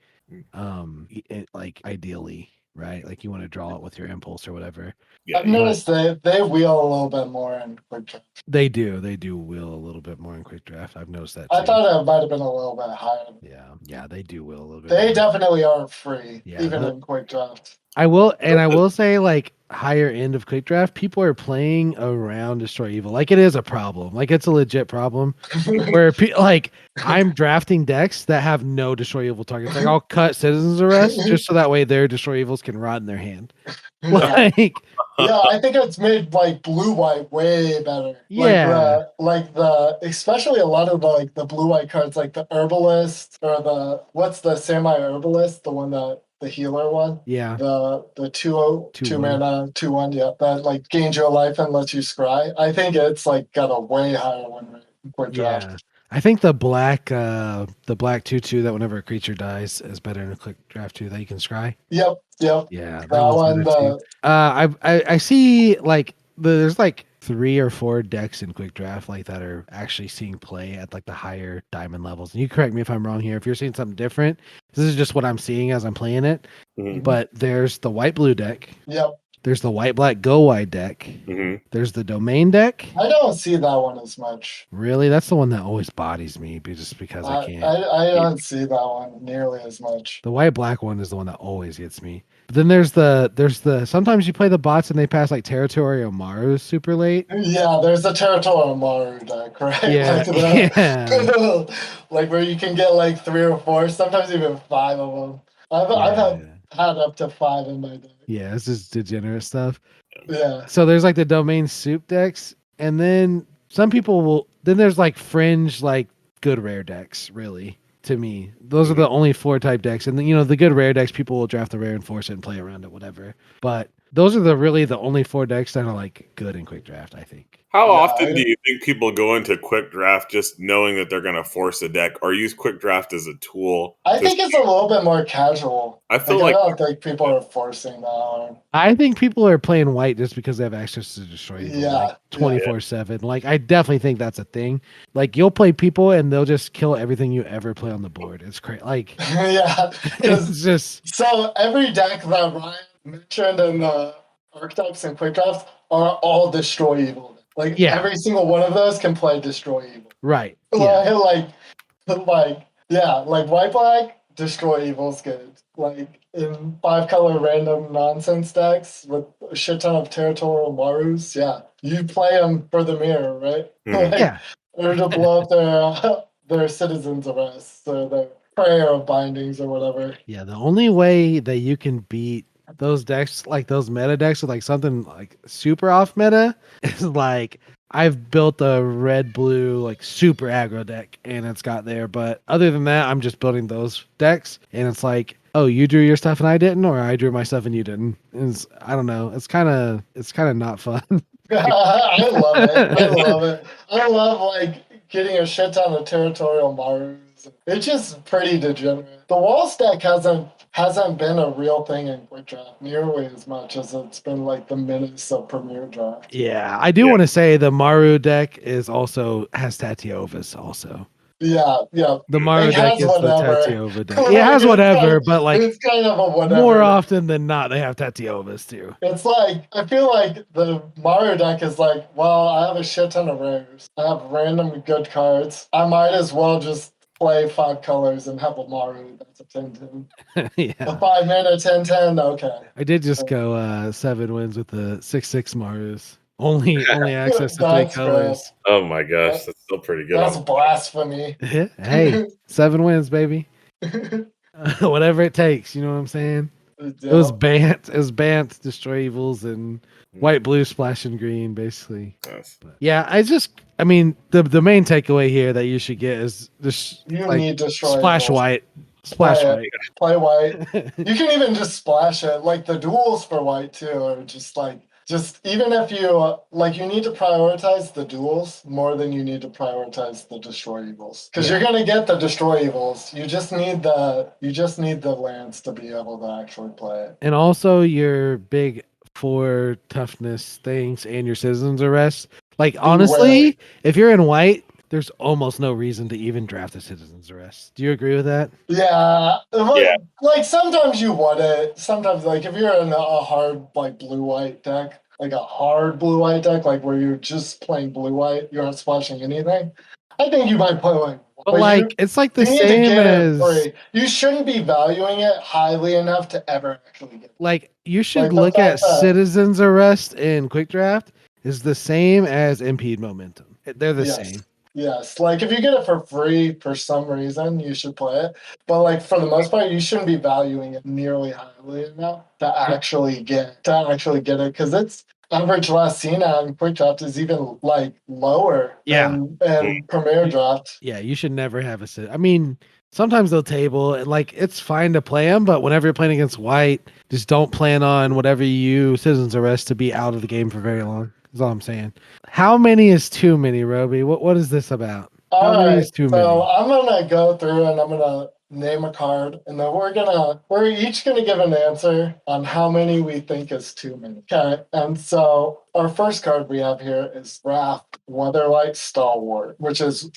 Like ideally, right? Like you want to draw it with your impulse or whatever. I've noticed they wheel a little bit more in Quick Draft. They do wheel a little bit more in Quick Draft. I've noticed that too. I thought it might have been a little bit higher. Yeah, they do wheel a little bit. They definitely aren't free, even in Quick Draft. I will say, like, higher end of Quick Draft, people are playing around Destroy Evil. Like, it is a problem. Like, it's a legit problem. Where, I'm drafting decks that have no Destroy Evil targets. Like, I'll cut Citizen's Arrest just so that way their Destroy Evils can rot in their hand. Like... Yeah, I think it's made like blue-white way better. Yeah, Especially a lot of the blue-white cards, like the Herbalist or what's the Semi Herbalist, the one that the healer one. Yeah. The 2 2/1. mana 2/1, yeah, that like gains your life and lets you scry. I think it's like got a way higher win rate in quick draft. Yeah. I think the black 2/2 that whenever a creature dies is better in a quick draft too, that you can scry. Yep. Yeah, that That one's one, better too. I see like there's like 3 or 4 decks in quick draft like that are actually seeing play at like the higher diamond levels. And you correct me if I'm wrong here. If you're seeing something different, this is just what I'm seeing as I'm playing it. Mhm. But there's the white blue deck. Yep. There's the white black go wide deck. Mhm. There's the domain deck. I don't see that one as much. Really, that's the one that always bodies me, just because I can't. I don't see that one nearly as much. The white black one is the one that always gets me. But then there's the sometimes you play the bots and they pass like Territorial Maru super late. Yeah, there's a Territorial Maru deck, right? Yeah, Like, yeah. like where you can get like 3 or 4, sometimes even 5 of them. I've had up to 5 in my deck. Yeah, this is degenerate stuff. Yeah. So there's like the domain soup decks, and then some people will. Then there's like fringe, like good rare decks. Really, to me, those are the only 4 type decks. And then, the good rare decks, people will draft the rare and force it and play around it, whatever. But those are the only 4 decks that are like good in quick draft, I think. How often do you think people go into quick draft just knowing that they're going to force a deck, or use quick draft as a tool? I think it's a little bit more casual. I feel I don't think people are forcing that hard. I think people are playing white just because they have access to destroy evil, Yeah, 24/7. Like, I definitely think that's a thing. Like, you'll play people and they'll just kill everything you ever play on the board. It's crazy. Like, yeah. it's just So every deck that Ryan mentioned in the archetypes and quick drafts are all destroy evil. Like every single one of those can play destroy evil. Right. Yeah. Like white black destroy evil's good. Like in 5 color random nonsense decks with a shit ton of territorial Marus, yeah, you play them for the mirror, right? Yeah. Or to blow up their citizens arrests or their prayer of bindings or whatever. Yeah. The only way that you can beat those decks, like those meta decks with like something like super off meta, is like I've built a red blue like super aggro deck and it's got there. But other than that, I'm just building those decks and it's like, oh, you drew your stuff and I didn't, or I drew my stuff and you didn't. I don't know. It's kind of not fun. I love it. I love like getting a shit ton of territorial Marus. It's just pretty degenerate. The wall stack hasn't been a real thing in quick draft nearly as much as it's been like the menace of premier draft. Yeah, I do want to say the Maru deck has Tatiovas also. Yeah. The Maru deck is whatever. the Tatiova deck. It has whatever, but like it's kind of a whatever. More often than not, they have Tatiovas too. It's like I feel like the Maru deck is like, well, I have a shit ton of rares. I have random good cards. I might as well just play 5 colors and have a Maru that's a 10/10. Yeah. A 5 mana 10/10, okay. I did just go 7 wins with the 6/6 Marus. Only access to 3 colors. Oh my gosh, that's still pretty good. That's blasphemy. Hey, 7 wins, baby. Whatever it takes, you know what I'm saying? It was Bant. It was Bant, Destroy Evils, and white, blue, splash, and green, basically. Yes. But yeah, I mean, the main takeaway here that you should get is just need Destroy splash Evils. white. Splash white. Play white. You can even just splash it. Like the duels for white too are just even if you you need to prioritize the duels more than you need to prioritize the destroy evils, because you're gonna get the destroy evils. You just need the lands to be able to actually play it. And also your big 4 toughness things and your citizens arrest. Like honestly, if you're in white, there's almost no reason to even draft a citizen's arrest. Do you agree with that? Yeah. Like sometimes you want it. Sometimes like if you're in a hard like blue-white deck, like a hard blue-white deck, like where you're just playing blue-white, you aren't splashing anything, I think you might play like. But like it's like the same as you shouldn't be valuing it highly enough to ever actually get it. Like you should look at citizens arrest in quick draft is the same as impede momentum. They're the same. Yes, like if you get it for free for some reason, you should play it. But like for the most part, you shouldn't be valuing it nearly highly enough to actually get it, because its average last seen out in quick draft is even like lower than premier draft. Yeah, you should never have a I mean, sometimes they'll table and like it's fine to play them, but whenever you're playing against white, just don't plan on whatever you use Citizen's Arrest to be out of the game for very long. That's all I'm saying. How many is too many, Roby? What is this about? How All many right, is too so many? I'm gonna go through and I'm gonna name a card, and then we're each gonna give an answer on how many we think is too many. Okay, and so our first card we have here is Wrath Weatherlight Stalwart, which is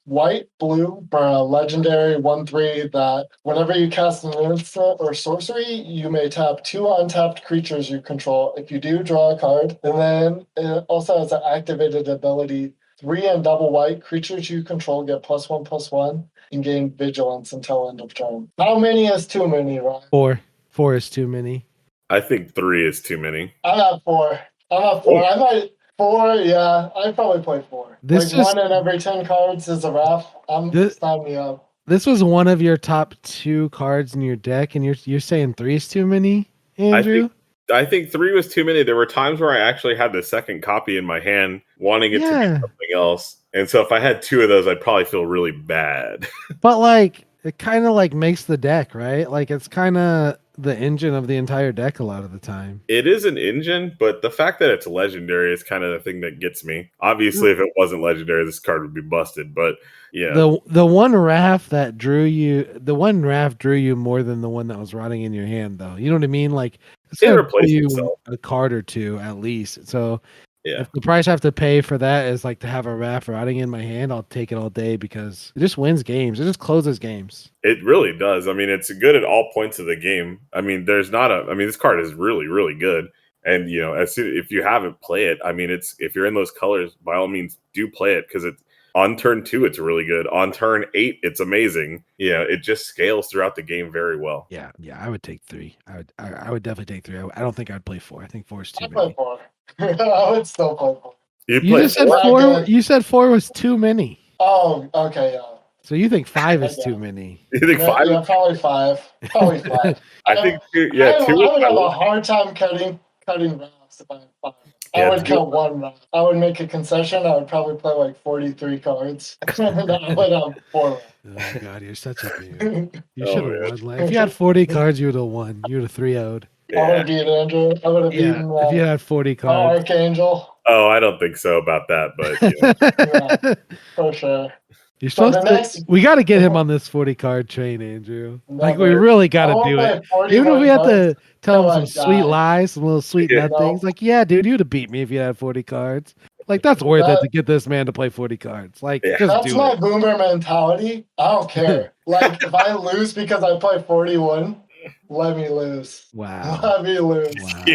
white, blue for a legendary 1/3 that whenever you cast an instant or sorcery, you may tap 2 untapped creatures you control. If you do, draw a card. And then it also has an activated ability 3 and double white creatures you control get +1/+1 and gain vigilance until end of turn. How many is too many, Ryan? 4. 4 is too many. I think 3 is too many. I'm at 4. I might 4, yeah. I'd probably play 4. This Like is 1 in every 10 cards is a wrath. Sign me up. this was one of your top 2 cards in your deck, and you're saying 3 is too many, Andrew? I think 3 was too many. There were times where I actually had the second copy in my hand, wanting it to be something else. And so if I had 2 of those, I'd probably feel really bad. But like it kind of like makes the deck, right? Like it's kind of the engine of the entire deck a lot of the time. It is an engine, but the fact that it's legendary is kind of the thing that gets me. Obviously, if it wasn't legendary, this card would be busted. But yeah, the one raft drew you more than the one that was rotting in your hand, though. You know what I mean? Like it's gonna replace you itself. a card or two at least. So yeah, if the price I have to pay for that is like to have a raft rotting in my hand, I'll take it all day because it just wins games. It just closes games. it really does. I mean, it's good at all points of the game. I mean, this card is really, really good. And if you haven't, play it. I mean, if you're in those colors, by all means, do play it because it's on turn 2, it's really good. On turn 8, it's amazing. Yeah, it just scales throughout the game very well. Yeah, I would take 3. I would definitely take 3. I don't think I'd play 4. I think 4 is too I'd many. play 4. I would still play 4. You just said 4. You said 4 was too many. Oh, okay, yeah. So you think 5 is too many? You think 5? Yeah, probably 5. Probably 5. I think 2. I Yeah, 2. would have a hard time cutting rafts if I had 5. I would cut 1 raft. I would make a concession. I would probably play like 43 cards. And I would have 4 rafts. Oh God, you're such a dude. You should have won. If you had 40 cards, you would have won. You would have 3-0'd. I would have beat Andrew. I would have beaten. If you had 40 cards, Archangel. Oh, I don't think so about that, but yeah, for sure. You're supposed to. We got to get him on this 40 card train, Andrew. Like we really got to do it. Even if we have to tell him some sweet lies, some little sweet nut things. Like, yeah, dude, you'd have beat me if you had 40 cards. Like that's worth it to get this man to play 40 cards. Like, that's my boomer mentality. I don't care. Like, if I lose because I play 41, let me lose. Wow. Let me lose. Wow.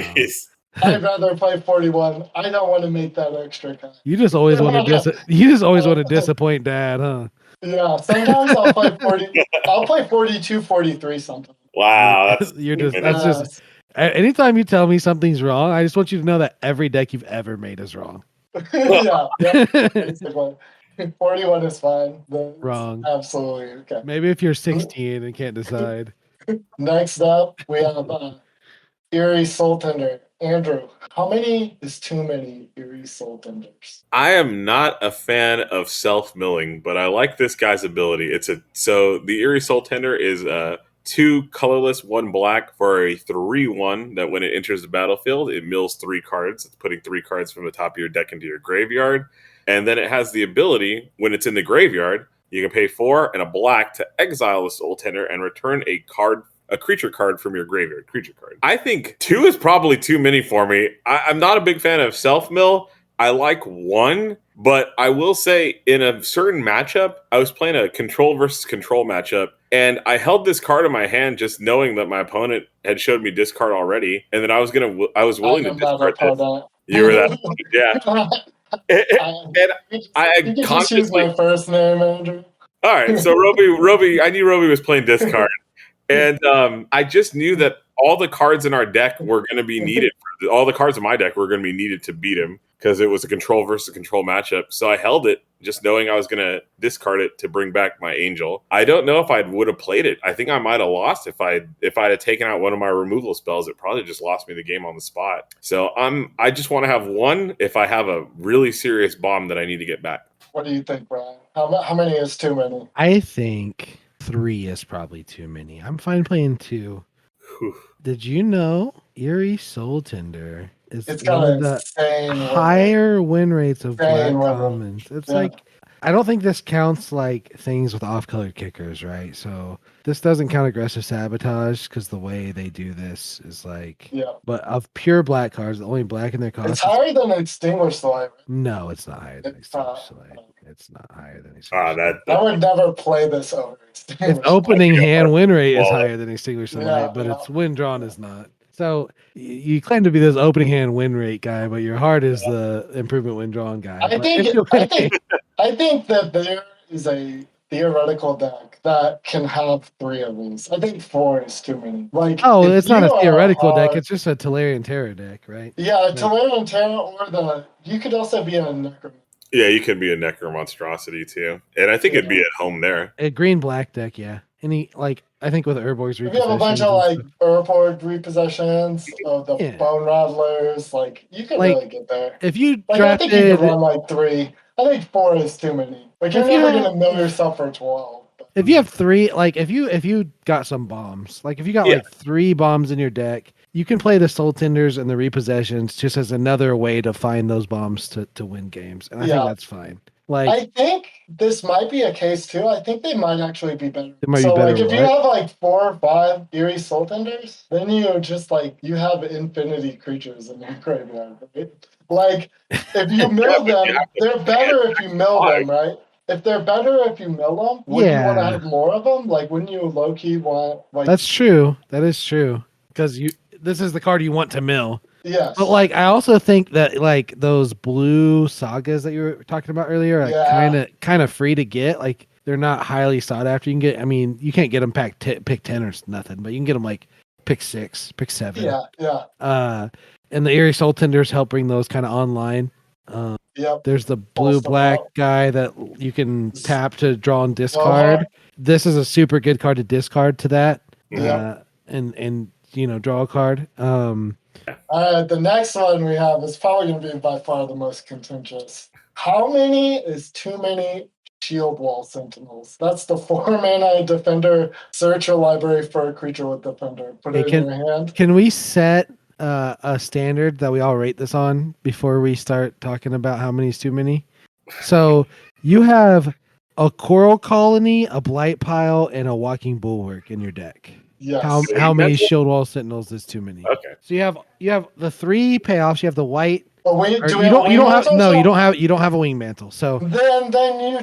I'd rather play 41. I don't want to make that extra cut. You just always want to disappoint Dad, huh? Yeah. Sometimes I'll play 40. I'll play 42, 43 sometimes. Wow. That's just. Anytime you tell me something's wrong, I just want you to know that every deck you've ever made is wrong. yeah. Basically. 41 is fine. Wrong. Absolutely. Okay. Maybe if you're 16 and can't decide. Next up, we have Eerie Soul Tender. Andrew, how many is too many Eerie Soul Tenders? I am not a fan of self-milling, but I like this guy's ability. So the Eerie Soul Tender is 2 colorless, 1 black for a 3/1 that when it enters the battlefield, it mills 3 cards. It's putting 3 cards from the top of your deck into your graveyard. And then it has the ability, when it's in the graveyard, you can pay 4 and a black to exile the Soul Tender and return a creature card from your graveyard. Creature card. I think 2 is probably too many for me. I'm not a big fan of self-mill. I like 1, but I will say in a certain matchup, I was playing a control versus control matchup, and I held this card in my hand just knowing that my opponent had showed me discard already, and then I was willing to discard this. You were that, yeah. And I just use my first name, Andrew. All right, so Robi, I knew Robi was playing discard, and I just knew that all the cards in our deck were going to be needed. All the cards in my deck were going to be needed to beat him because it was a control versus control matchup. So I held it, just knowing I was going to discard it to bring back my Angel. I don't know if I would have played it. I think I might have lost if I had taken out one of my removal spells. It probably just lost me the game on the spot. So I just want to have 1 if I have a really serious bomb that I need to get back. What do you think, Brian? How many is too many? I think 3 is probably too many. I'm fine playing 2. Whew. Did you know Eerie Soul Tender is It's one got of an the insane win rate. higher win rates of Insane black win rate. commons? It's Yeah. like, I don't think this counts like things with off-color kickers, right? So this doesn't count aggressive sabotage because the way they do this is like, Yeah. but of pure black cards, the only black in their cost. It's higher than Extinguish the Light. No, it's not higher than It's Extinguish the not. Light. It's not higher than Extinguish Ah, the Light. that I would never play this over Extinguish. Its opening hand win rate is Well, higher than Extinguish the yeah, Light, but yeah. its win drawn is not. So you claim to be this opening hand win rate guy, but your heart is the improvement win drawn guy. I But think if you- I think that there is a theoretical deck that can have 3 of these. I think 4 is too many. Like, oh, if it's not you a are theoretical deck. hard- It's just a Tolarian Terror deck, right? Yeah, Like- Tolarian Terror or you could also be a Necromancer. yeah, you could be a Necro monstrosity too, and I think it'd be at home there. A green black deck, yeah. Any like I think with Urborg's If you have a bunch of like Urport repossessions of the Yeah. Bone Rattlers, like you can Like, really get there. if you Like I think you drafted could run like 3. I think 4 is too many. Like you're If you never have- gonna mill yourself for 12. if you have 3, like if you got some bombs, like if you got Yeah. like 3 bombs in your deck, you can play the Soul Tenders and the repossessions just as another way to find those bombs to win games, and I think Yeah. that's fine. Like I think this might be a case too. I think they might actually be better. They might be So better like if you what? have like 4 or 5 Eerie Soul Tenders, then you just like you have infinity creatures in your graveyard. Right? Like if you mill but them, they're better if you mill Why? them, right? If they're better if you mill them, would you want to Yeah. have more of them? Like wouldn't you low key want like that's true. That is true because this is the card you want to mill. yes. But like I also think that like those blue sagas that you were talking about earlier are Yeah. kind of free to get. Like they're not highly sought after. You can get. I mean, you can't get them pick 10 or nothing, but you can get them like pick 6, pick 7. Yeah. And the Eerie Soul Tenders help bring those kind of online. Yep. There's the blue Also, black guy that you can tap to draw and Well, discard. This is a super good card to discard to that. Yeah. And draw a card. All right, the next one we have is probably going to be by far the most contentious. How many is too many Shield Wall Sentinels? That's the 4-mana defender. Search your library for a creature with defender. Put it in your hand. Can we set a standard that we all rate this on before we start talking about how many is too many? So you have a Coral Colony, a Blight Pile, and a Walking Bulwark in your deck. Yes. How many Shield Wall Sentinels is too many? Okay. So you have the 3 payoffs. You have the white. But we, Or do we you don't have Wingmantle? you don't have a wing mantle. So Then you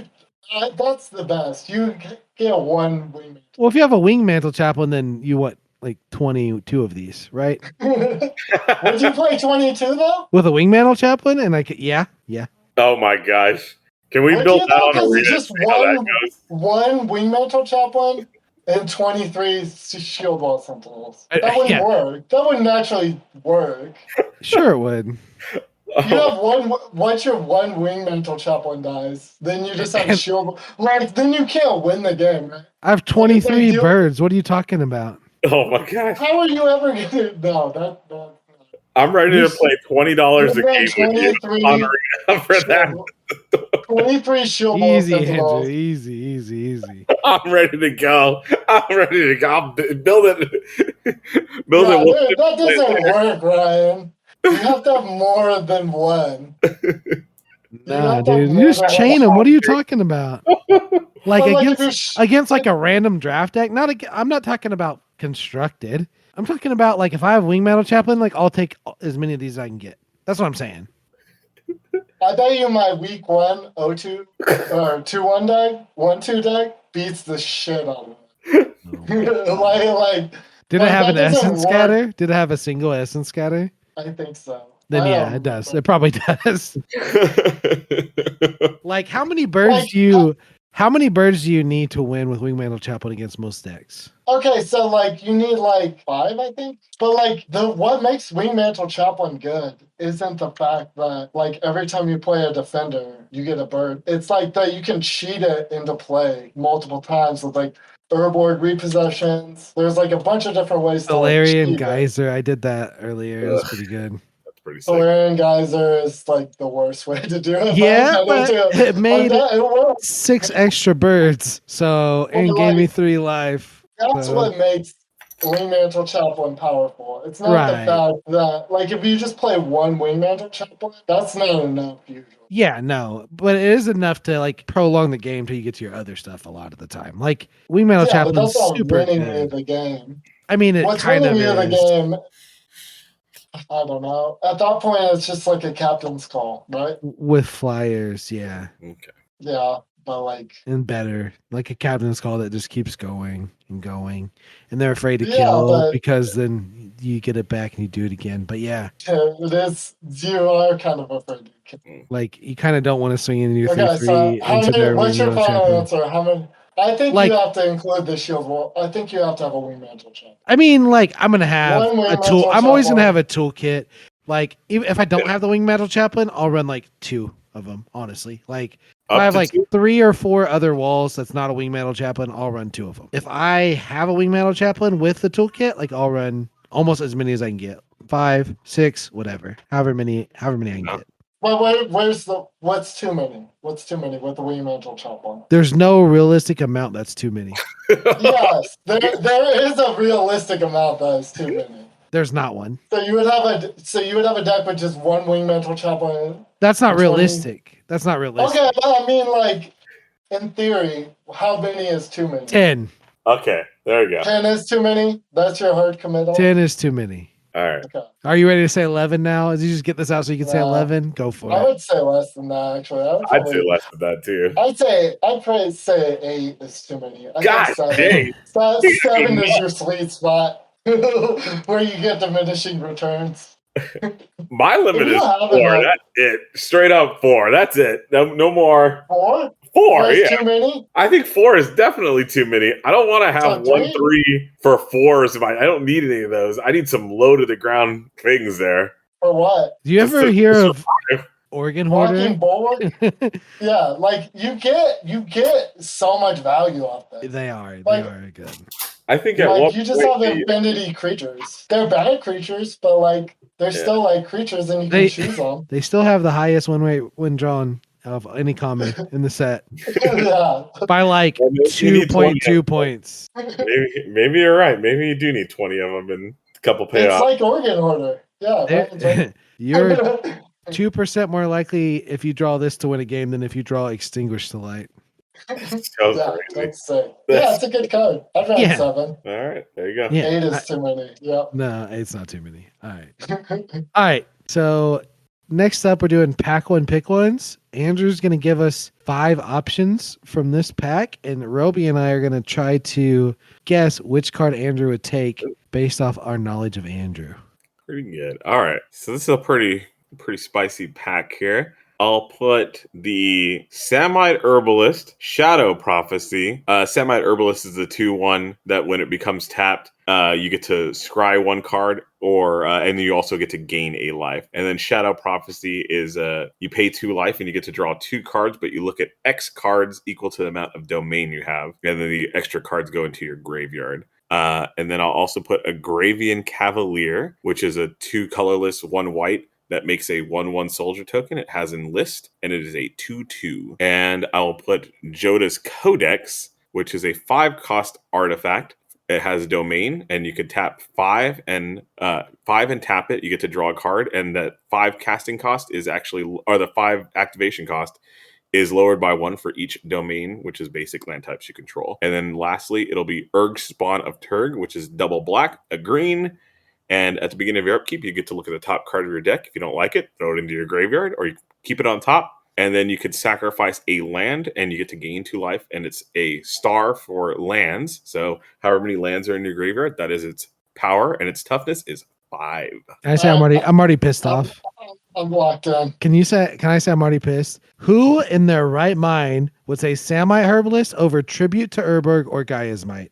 that's the best. You get 1 wing well, if you have a wing mantle chaplain, then you want like 22 of these, right? mantle. Would you play 22 though? With a wing mantle chaplain, and yeah. Oh my gosh! Can we Would build you that though? on Because Arena? it's and just see how that goes? one wing mantle chaplain and 23 Shield Wall Sentinels. That wouldn't Yeah. work. That wouldn't actually work. Sure it would. You have one. Once your 1 wing mental chaplain dies, then you just have shield. Like then you can't win the game. Right? I have 23 you- birds. What are you talking about? Oh my gosh! How are you ever gonna? No, that. I'm ready to play $20 a game with you 23 on Arena for that. 23 shield wall Easy, sentinels. Andrew. Easy. I'm ready to go. I'm ready to go. I'll build it. Build Yeah, it. that doesn't work, Ryan. You have to have more than 1. Nah, have to dude. have You just more than chain them. What are you 100. talking about? But, Like if you're against like a random draft deck. I'm not talking about constructed. I'm talking about like if I have wing mantle chaplain, like I'll take as many of these as I can get. That's what I'm saying. I bet you my week 1 O2 or 2-1 deck, 1-2 deck beats the shit out of it. like Did Like, it have that an doesn't essence work. scatter? Did it have a single essence scatter? I think so. Then I yeah, don't it does. remember. It probably does. Like how many birds Like, how many birds do you need to win with Wingmantle Chaplain against most decks? Okay, so like you need like 5, I think. But like what makes Wingmantle Chaplain good isn't the fact that like every time you play a defender, you get a bird. It's like that you can cheat it into play multiple times with like Urborg repossessions. There's like a bunch of different ways to like, Valerian cheat it. Geyser. I did that earlier. It was pretty good. That's pretty pretty sick. Valerian Geyser is like the worst way to do it. Yeah, but it made it works. 6 extra birds, so and gave me 3 life. That's So. what makes Wing Mantle Chaplain powerful. It's not the Right. fact that, like, if you just play one Wing Mantle Chaplain, that's not enough usually. Yeah, no, but it is enough to like prolong the game till you get to your other stuff a lot of the time. Like Wing Mantle But Chaplain's that's not super winning you good. the game. I mean, it What's kind winning of you the is. game? I don't know. At that point, it's just like a captain's call, right? With flyers, yeah. Okay. Yeah, but like. And better. Like a captain's call that just keeps going and going. And they're afraid to Yeah, kill but because then you get it back and you do it again. But yeah, it is. You are kind of afraid to kill. like you kind of don't want to swing in your Okay, 3/3 so how into many? their What's your Wing Mantle final Chaplain. answer? How many? I think Like- you have to include the shield wall. I think you have to have a Wing Mantle Chaplain. I mean, like I'm gonna have One Wing a tool. Mantle I'm always gonna Chaplain. have a toolkit. Like even if I don't have the Wing Metal Chaplain, I'll run like 2 of them. Honestly, like if Up I have to like 2? 3 or 4 other walls that's not a Wing Metal Chaplain, I'll run 2 of them. If I have a Wing Metal Chaplain with the toolkit, like I'll run almost as many as I can get. 5, 6, whatever. However many I can No. get. But what's too many? What's too many with the Wing Mantle Chaplain? There's no realistic amount that's too many. Yes, there is a realistic amount that is too many. There's not one. So you would have a deck with just one Wing Mantle Chaplain. That's not 20. realistic. That's not realistic. Okay, but I mean, like, in theory, how many is too many? 10. Okay, there you go. 10 is too many? That's your hard committal? 10 is too many. All right. Okay. Are you ready to say 11 now? Did you just get this out so you can say No. 11? Go for I it. would say less than that, actually. I'd say less than that too. I'd probably say 8 is too many. I God think 7. dang. 7 is your sweet spot where you get diminishing returns. My limit If you is have 4. enough- That's it. Straight up 4. That's it. No more. 4? 4, That's yeah. too many? I think 4 is definitely too many. I don't want to have So 1 3 for 4s. I don't need any of those. I need some low to the ground things there. For what? Do you ever Just hear to of Organ Walking Hoarder? bulwark? Yeah, like you get so much value off that. They are Like- good. I think at Like one you just point have infinity creatures. They're bad creatures, but like they're Yeah. still like creatures, and you They- can choose them. They still have the highest win rate when drawn of any common in the set Yeah, by like Well, maybe you need 2.2 points. maybe you're right. Maybe you do need 20 of them and a couple it's payoffs. like organ hoarder. Yeah, There- You're 2% more likely if you draw this to win a game than if you draw Extinguish the Light. So yeah, crazy. that's sick. Yeah, it's a good card. I'd rather Yeah. 7. All right, there you go. Yeah. 8 is too many. Yep. No, it's not too many. All right. All right. So next up, we're doing pack one, pick ones. Andrew's going to give us 5 options from this pack, and Robi and I are going to try to guess which card Andrew would take based off our knowledge of Andrew. Pretty good. All right, so this is a pretty spicy pack here. I'll put the Samite Herbalist, Shadow Prophecy. Samite Herbalist is the 2/1 that when it becomes tapped, you get to scry 1 card, and then you also get to gain a life. And then Shadow Prophecy is you pay 2 life and you get to draw 2 cards, but you look at X cards equal to the amount of domain you have, and then the extra cards go into your graveyard. And then I'll also put a Gravian Cavalier, which is a 2 colorless, 1 white. That makes a 1/1 soldier token. It has enlist, and it is a 2/2. And I'll put Joda's Codex, which is a 5-cost artifact. It has domain, and you could tap 5 and tap it. You get to draw a card, and that 5 casting cost is actually, or the 5 activation cost is lowered by 1 for each domain, which is basic land types you control. And then lastly, it'll be Urg Spawn of Turg, which is double black, a green. And at the beginning of your upkeep, you get to look at the top card of your deck. If you don't like it, throw it into your graveyard, or you keep it on top. And then you could sacrifice a land, and you get to gain 2 life. And it's a star for lands. So however many lands are in your graveyard, that is its power, and its toughness is 5. Can I say I'm already pissed off? I'm locked in. Can I say I'm already pissed? Who in their right mind would say Samite Herbalist over Tribute to Urberg or Gaia's Might?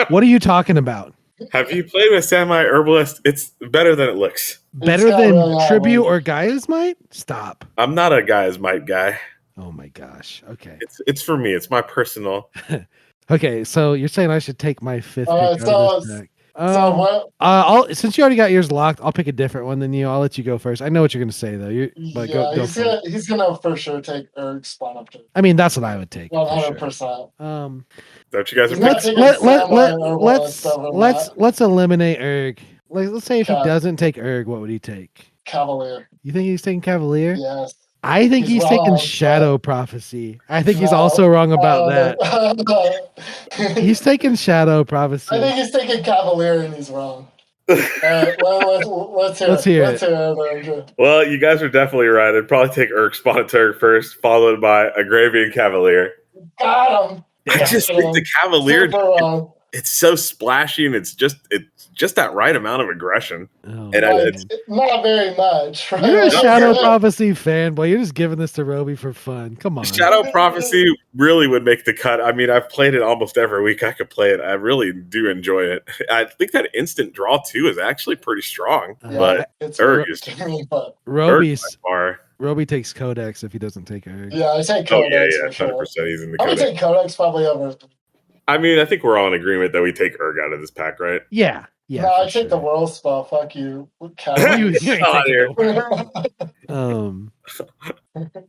What are you talking about? Have you played with Samite Herbalist? It's better than it looks. Better got than really high Tribute range. or Gaia's Might? Stop. I'm not a Guy's Might guy. Oh my gosh. Okay. It's for me. It's my personal. Okay, so you're saying I should take my 5th pick All right, out of this so deck. So what? Since you already got yours locked, I'll pick a different one than you. I'll let you go first. I know what you're gonna say though. But Yeah, go for it. he's gonna for sure take Eric's spot up to I mean, that's what I would take. 100%. That you guys are He's not picking? taking Sam or Wallace over let's eliminate Erg. Let's say if he Okay. doesn't take Erg, what would he take? Cavalier. You think he's taking Cavalier? Yes. I think he's taking wrong, Shadow Prophecy. I think he's No. also wrong about that. He's taking Shadow I Prophecy. think he's taking Cavalier and he's wrong. All right, let's hear Let's it. hear Let's hear it, Andrew. Well, you guys are definitely right. I'd probably take Urk Spawnaturg first, followed by Agravian Cavalier. Got him. I just think the Cavalier, Super wrong. it's so splashy and it's just that right amount of aggression. Oh, And Like, not very much. Right? you're a Like, Shadow Prophecy fanboy. You're just giving this to Robi for fun. Come on. Shadow Prophecy really would make the cut. I mean, I've played it almost every week I could play it. I really do enjoy it. I think that instant draw too is actually pretty strong. But it's Urg is Robi takes Codex if he doesn't take Erg. Yeah, I take Codex for 100%. sure. He's in the I would Codex. take Codex probably over. I mean, I think we're all in agreement that we take Urg out of this pack, right? Yeah. Yeah. No, I for take the sure. world spell. Fuck you. You Cavalier. ain't Out taking here. no-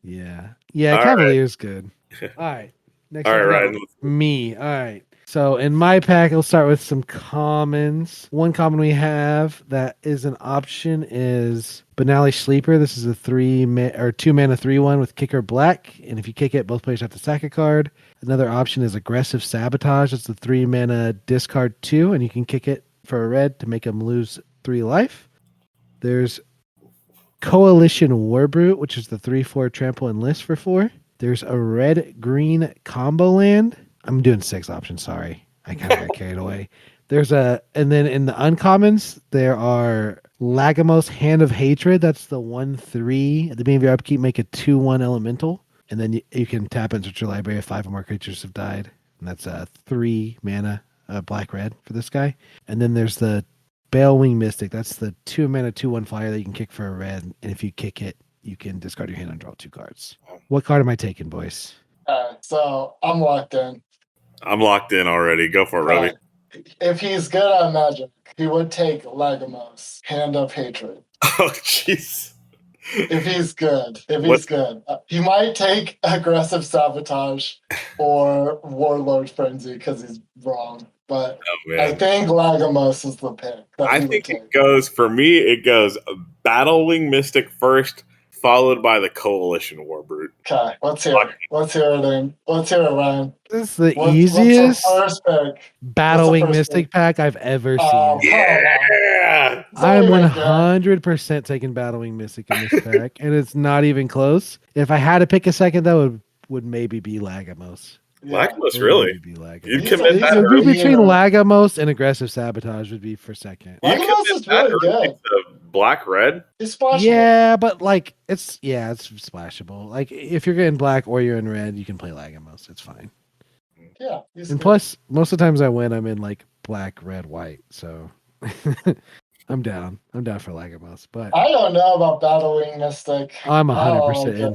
Yeah. Yeah, All Cavalier's good. All right. Next All up, right, we got Ryan. me. All right. So in my pack, I'll start with some commons. One common we have that is an option is Banali Sleeper. This is a 2 mana 3/1 with kicker black. And if you kick it, both players have to sack a card. Another option is Aggressive Sabotage. It's a 3 mana discard 2, and you can kick it for a red to make them lose 3 life. There's Coalition Warbrute, which is the 3/4 trample and list for 4. There's a red-green combo land. I'm doing 6 options, sorry. I kind of got carried away. And then in the uncommons, there are Lagamos Hand of Hatred. That's the 1/3. At the beginning of your upkeep, make a 2/1 elemental. And then you can tap into your library if 5 or more creatures have died. And that's a 3 mana black-red for this guy. And then there's the Balewing Mystic. That's the 2 mana 2/1 flyer that you can kick for a red. And if you kick it, you can discard your hand and draw 2 cards. What card am I taking, boys? So I'm locked in. I'm locked in already. Go for it, Robbie. If he's good at Magic, he would take Lagamos, Hand of Hatred. Oh, jeez. If he's good. He might take Aggressive Sabotage or Warlord Frenzy because he's wrong. But I think Lagamos is the pick. I think it goes Battlewing Mystic first, followed by the Coalition Warbrute. Okay, let's hear it. Let's hear it, Ryan. This is the easiest what's the first pick? Battling Mystic pack I've ever seen. Yeah! I'm 100% taking Battling Mystic in this pack, and it's not even close. If I had to pick a second, that would maybe be Lagamos. Lagamos, really? You'd commit that early? Between Lagamos and Aggressive Sabotage would be for second. Lagamos is really good. Black-red? It's splashable. Yeah, but like it's splashable. Like if you're getting black or you're in red, you can play Lagamos. It's fine. Yeah. And plus, most of the times I win, I'm in like black, red, white. So I'm down. I'm down for Lagamos. But I don't know about Battling Mystic. I'm 100% in.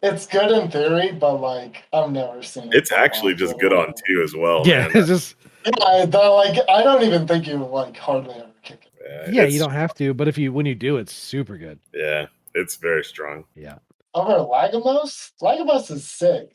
It's good in theory, but like I've never seen it. It's actually just good on 2 as well. Yeah, man. it's just I don't even think you like hardly ever kick it. Yeah, you don't have to, but when you do, it's super good. Yeah, it's very strong. Yeah. Over Lagamos? Lagamos is sick.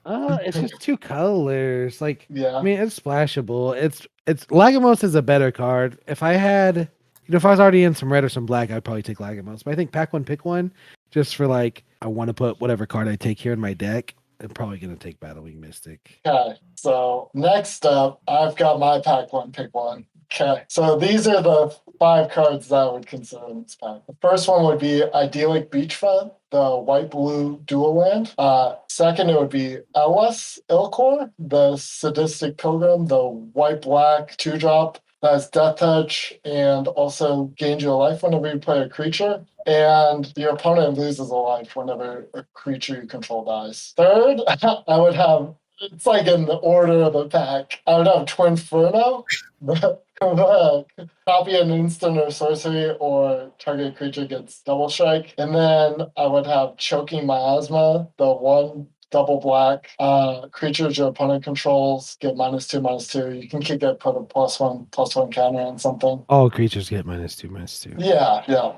It's just 2 colors. Like, yeah. I mean, it's splashable. It's Lagamos is a better card. If I had, if I was already in some red or some black, I'd probably take Lagamos. But I think pack one, pick one, just for like, I want to put whatever card I take here in my deck. I'm probably gonna take Battlewing Mystic. Okay, so next up, I've got my pack one, pick one. Okay, so these are the 5 cards that I would consider in this pack. The first one would be Idyllic Beachfront, the white-blue dual land. Second, it would be Ellis Ilkor, the Sadistic Pilgrim, the white-black 2-drop that has Death Touch and also gains you a life whenever you play a creature. And your opponent loses a life whenever a creature you control dies. Third, I would have, it's like in the order of the pack, I would have Twinferno. Copy an instant or sorcery or target creature gets double strike. And then I would have Choking Miasma, the double black. Creatures your opponent controls get -2/-2. You can keep it, put a +1/+1 counter on something. All creatures get -2/-2. Yeah.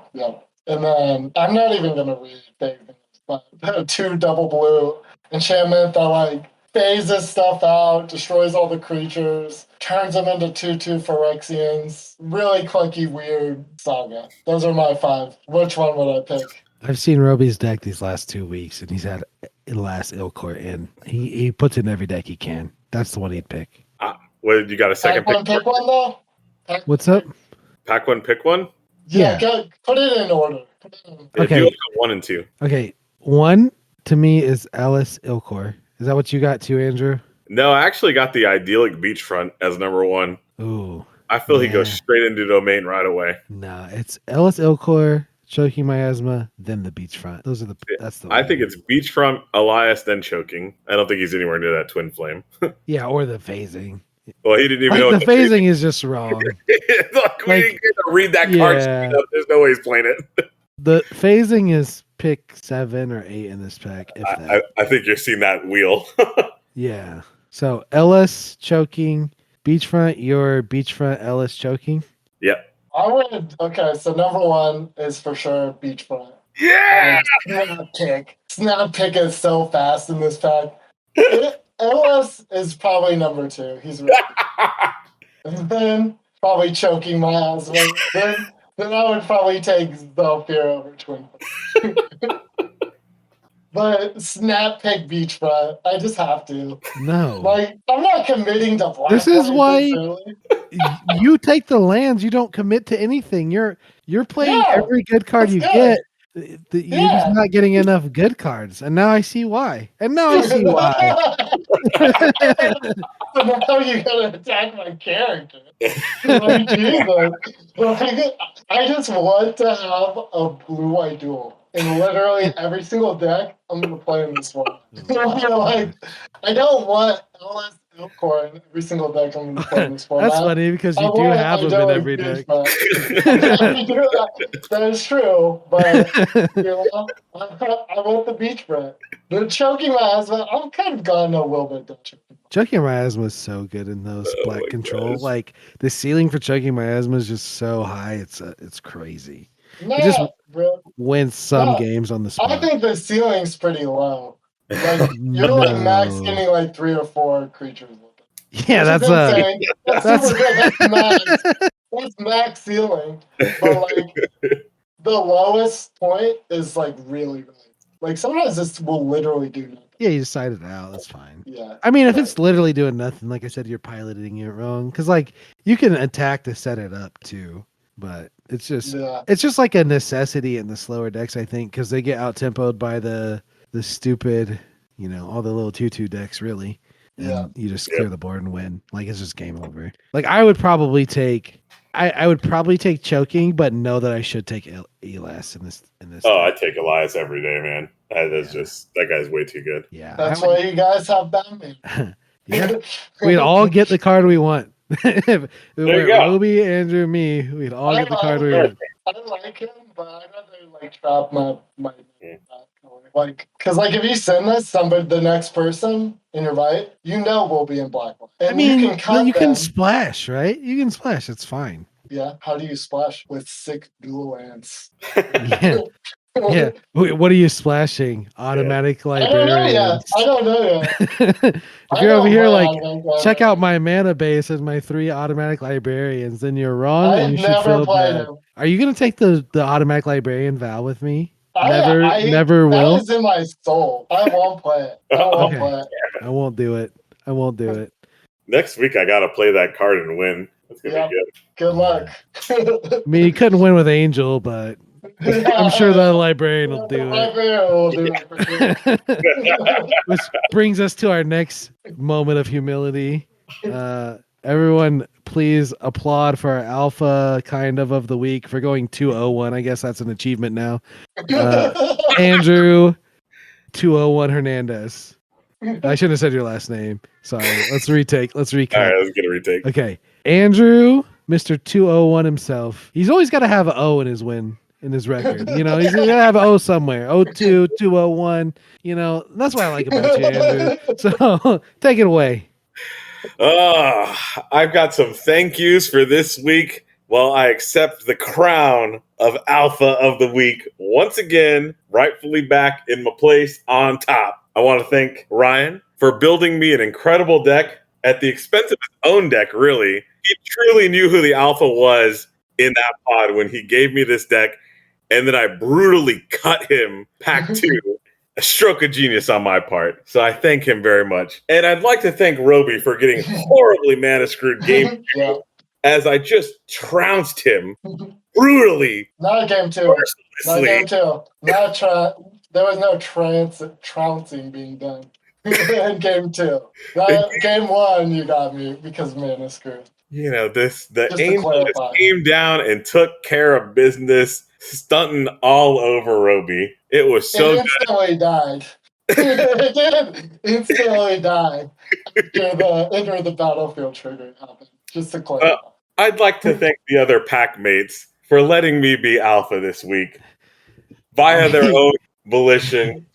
And then I'm not even gonna read phasing, but 2 double blue enchantment that like phases stuff out, destroys all the creatures, turns them into 2/2 Phyrexians. Really clunky, weird saga. Those are my 5. Which one would I pick? I've seen Robi's deck these last 2 weeks, and he's had last Ilkor in. He puts in every deck he can. That's the one he'd pick. What, you got a second Pack one, pick one though. What's up? Pack one, pick one? Yeah. Put it in order. Yeah, Okay. do like a 1 and 2. Okay. 1 to me is Alice Ilkor. Is that what you got too, Andrew? No, I actually got the idyllic beachfront as number 1. Ooh. I feel he goes straight into domain right away. Nah, it's Alice Ilkor, Choking Miasma, then the beachfront. Those are that's the I think it's beachfront, Elias, then choking. I don't think he's anywhere near that twin flame. yeah, or the phasing. Well, he didn't even Like know the phasing is just wrong. Like, we didn't get to read that card. Yeah. There's no way he's playing it. The phasing is pick 7 or 8 in this pack. If that. I think you're seeing that wheel. Yeah. So Ellis choking, beachfront, your beachfront Ellis choking. Yep. I would. Okay, so number 1 is for sure beachfront. Yeah. Snap pick is so fast in this pack. Ellis is probably number 2. He's really and then probably choking my husband. Then I would probably take Zephyr over Twin. But snap pick beachfront. I just have to. No. Like, I'm not committing to black. This is why early. you take the lands. You don't commit to anything. You're playing every good card you get. You're just not getting enough good cards. And now I see why. So now you're gonna attack my character. Like, Jesus. Like, I just want to have a blue-white duel. In literally every single deck, I'm gonna play in this one. Like, I don't want LS Ilkor in every single deck I'm gonna play in this format. That's funny because you do have them in every deck. That is true, but you know, I want the beachfront. The choking miasma, I'm kind of gone a little bit done choking. Choking miasma is so good in those black control. gosh. Like the ceiling for choking miasma is just so high. It's crazy. No, It just bro. wins some games on the spot. I think the ceiling's pretty low. Like you're like max getting like 3 or 4 creatures with it. Yeah, that's insane. That's super good. That's max. That's max ceiling. But like the lowest point is like really like sometimes this will literally do nothing. Yeah, you decide it out. That's fine. Yeah. I mean, if it's literally doing nothing, like I said, you're piloting it wrong. Because like you can attack to set it up too, but it's just like a necessity in the slower decks, I think, because they get out tempoed by the stupid, all the little 2/2 decks, really. And you just clear the board and win. Like it's just game over. Like I would probably take choking, but know that I should take Elas in this. Oh, I take Elias every day, man. That guy's way too good. Yeah, that's why you guys have Batman. Yeah, we'd all get the card we want. If it were you go. Robi, Andrew, me, we'd all get the card we want. I like him, but I'd rather like trap my like because like if you send this the next person and you're right, we'll be in black. And I mean, you can splash, right? You can splash. It's fine. Yeah. How do you splash with 6 dual lands? Yeah. Yeah. What are you splashing? Automatic librarians. I don't know yet. If you're over here like, check out my mana base and my 3 automatic librarians, then you're wrong and you should feel bad. Are you going to take the automatic librarian Val with me? Never will. That is in my soul. I won't play it. I won't do it. Next week, I got to play that card and win. That's going to be good. Good luck. I mean, you couldn't win with Angel, but I'm sure the librarian will do it. Which brings us to our next moment of humility. Everyone, please applaud for our alpha of the week for going 201. I guess that's an achievement now. Andrew 201 Hernandez. I shouldn't have said your last name. Sorry. Let's recap. All right, let's get a retake. Okay. Andrew, Mr. 201 himself. He's always got to have an O in his win. in his record. You know, he's gonna have an O somewhere. 02, 201. You know, that's what I like about you, Andrew. So take it away. I've got some thank yous for this week. Well, I accept the crown of Alpha of the Week once again, rightfully back in my place on top. I want to thank Ryan for building me an incredible deck at the expense of his own deck, really. He truly knew who the Alpha was in that pod when he gave me this deck, and then I brutally cut him pack 2. A stroke of genius on my part. So I thank him very much. And I'd like to thank Robi for getting horribly mana screwed game 2 as I just trounced him brutally. Not a game 2. Not a game 2. There was no trouncing being done in game 2. Game 1, you got me because of mana screwed. You know, the angel just came down and took care of business, stunting all over Robi. It was so good. Instantly died. It did instantly die after the battlefield trigger happened. Just to clarify. I'd like to thank the other Packmates for letting me be Alpha this week via their own volition.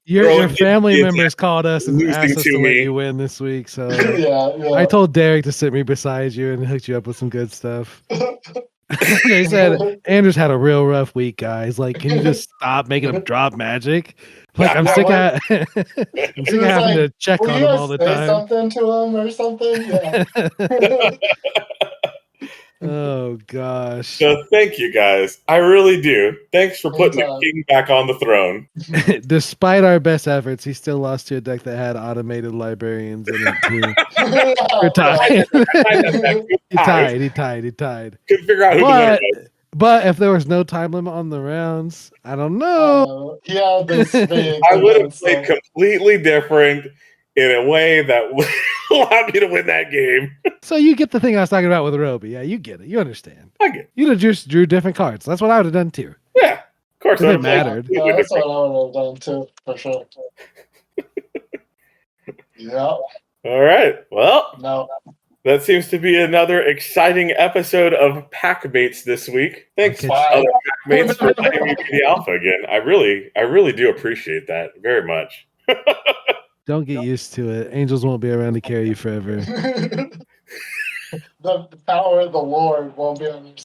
Your family members called us and asked us to let you win this week. So yeah. I told Derek to sit me beside you and hooked you up with some good stuff. They said Andrew's had a real rough week, guys. Like, can you just stop making him drop magic? Like, I'm sick of having to check on him all the time. Say something to him or something. Yeah. Oh gosh. So thank you guys. I really do. Thanks for putting the king back on the throne. Despite our best efforts, he still lost to a deck that had automated librarians in it too. We're tied. He tied. Couldn't figure out who the winner was. But if there was no time limit on the rounds, I don't know. Yeah, I would have played completely different in a way that would allowed me to win that game. So you get the thing I was talking about with Robi. Yeah, you get it. You understand. I get it. You just drew different cards. That's what I would have done too. Yeah, of course. It mattered. Yeah, that's what I would have done too, for sure. Yeah. All right. Well, no. That seems to be another exciting episode of Packmates this week. Thanks, other Packmates, for letting me be the Alpha again. I really do appreciate that very much. Don't get used to it. Angels won't be around to carry you forever. The power of the Lord won't be on your